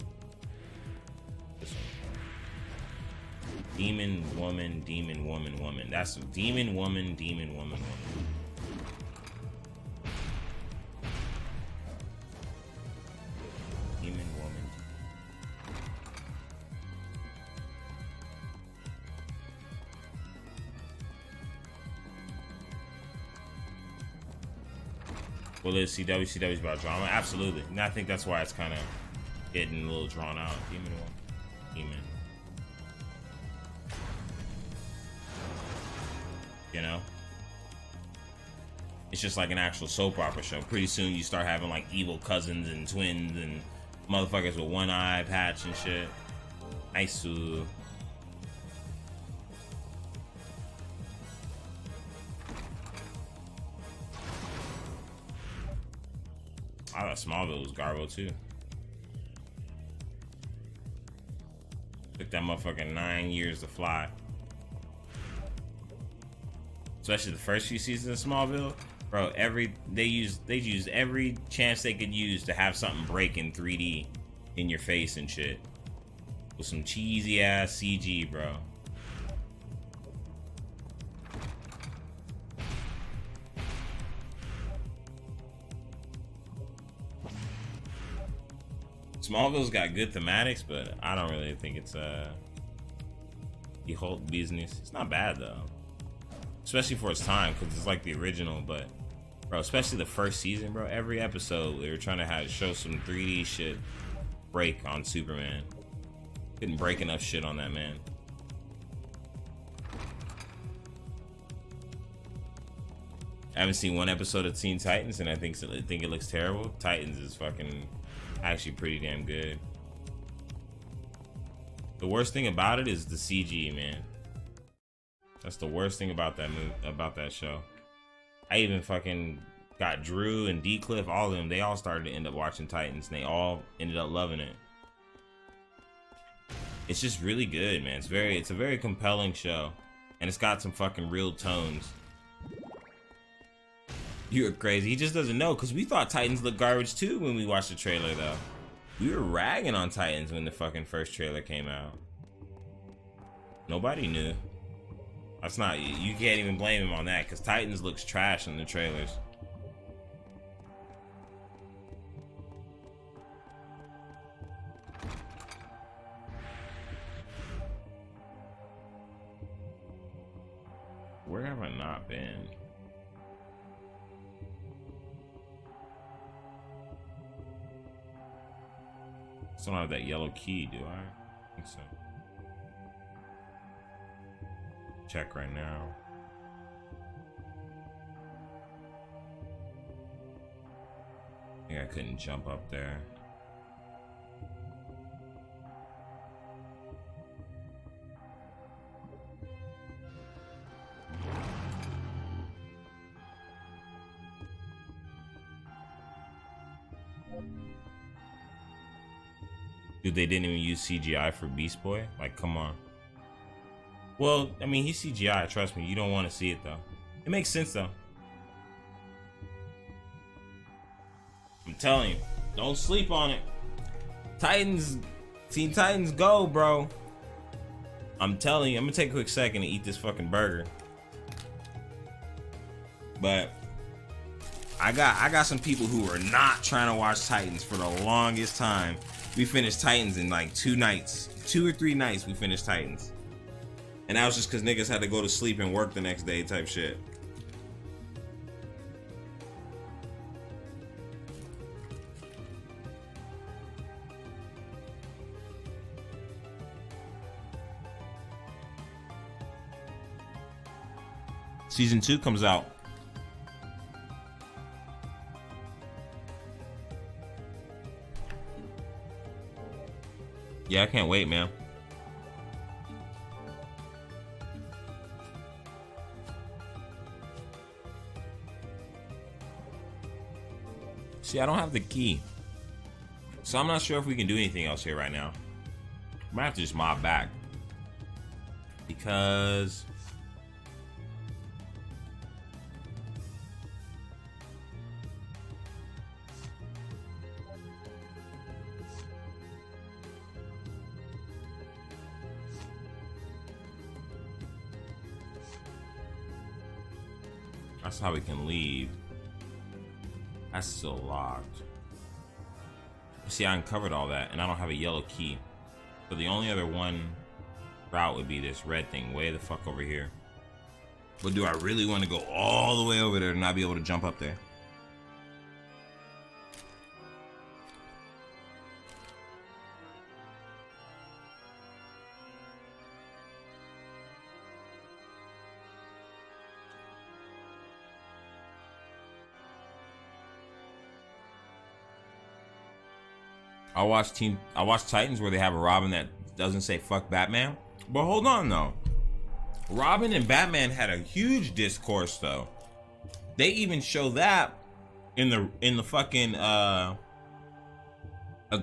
This one. Demon, woman, demon, woman, woman. That's demon, woman, demon, woman, woman. Demon, woman. Well, is CW's about drama? Absolutely. And I think that's why it's kind of getting a little drawn out. Demon one. Demon. You know? It's just like an actual soap opera show. Pretty soon you start having like evil cousins and twins and motherfuckers with one eye patch and shit. Nice. I thought Smallville was Garbo too. Took that motherfucking 9 years to fly. Especially the first few seasons of Smallville. Bro, they used every chance they could use to have something break in 3D in your face and shit. With some cheesy ass CG, bro. Smallville's got good thematics, but I don't really think it's the whole business. It's not bad though, especially for its time, because it's like the original. But bro, especially the first season, bro, every episode they were trying to show some 3D shit break on Superman. Couldn't break enough shit on that man. I haven't seen one episode of Teen Titans, and I think it looks terrible. Titans is fucking actually pretty damn good. The worst thing about it is the CG, man. That's the worst thing about that about that show. I even fucking got Drew and D-Cliff, all of them. They all started to end up watching Titans, and they all ended up loving it. It's just really good, man. It's a very compelling show, and it's got some fucking real tones. You're crazy. He just doesn't know, because we thought Titans looked garbage too when we watched the trailer, though. We were ragging on Titans when the fucking first trailer came out. Nobody knew. That's not, you can't even blame him on that, because Titans looks trash in the trailers. Where have I not been? Still don't have that yellow key, do I? I think so. Check right now. Yeah, I couldn't jump up there. Dude, they didn't even use CGI for Beast Boy? Like, come on. Well, I mean, he's CGI, trust me. You don't want to see it, though. It makes sense, though. I'm telling you, don't sleep on it. Titans, Teen Titans go, bro. I'm telling you, I'm gonna take a quick second to eat this fucking burger. But I got some people who were not trying to watch Titans for the longest time. We finished Titans in like 2 nights. 2 or 3 nights we finished Titans. And that was just because niggas had to go to sleep and work the next day type shit. Season 2 comes out. Yeah, I can't wait, man. See, I don't have the key. So I'm not sure if we can do anything else here right now. I might have to just mob back. Because that's how we can leave. That's still locked. See, I uncovered all that, and I don't have a yellow key. So the only other one route would be this red thing, way the fuck over here. But do I really want to go all the way over there and not be able to jump up there? I watched Titans where they have a Robin that doesn't say fuck Batman. But hold on though. Robin and Batman had a huge discourse though. They even show that in the fucking a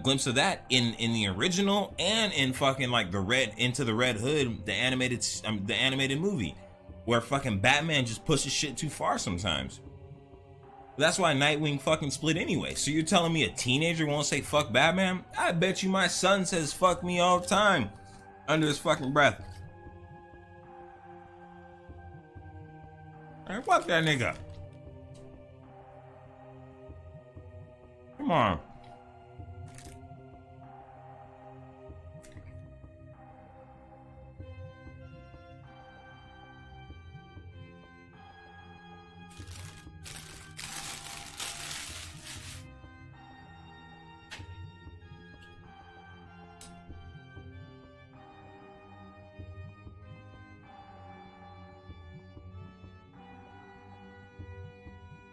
glimpse of that in the original and in fucking like the Into the Red Hood, the animated movie, where fucking Batman just pushes shit too far sometimes. That's why Nightwing fucking split anyway. So you're telling me a teenager won't say fuck Batman? I bet you my son says fuck me all the time under his fucking breath. Alright, fuck that nigga. Come on.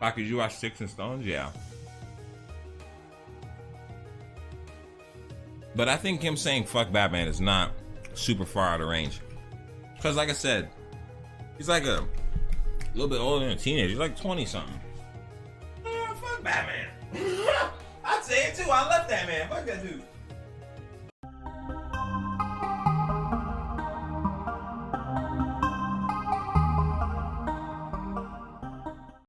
Like, did you watch Sticks and Stones? Yeah. But I think him saying fuck Batman is not super far out of range. Because like I said, he's like a little bit older than a teenager. He's like 20 something. Fuck Batman. I'd say it too. I love that man. Fuck that dude.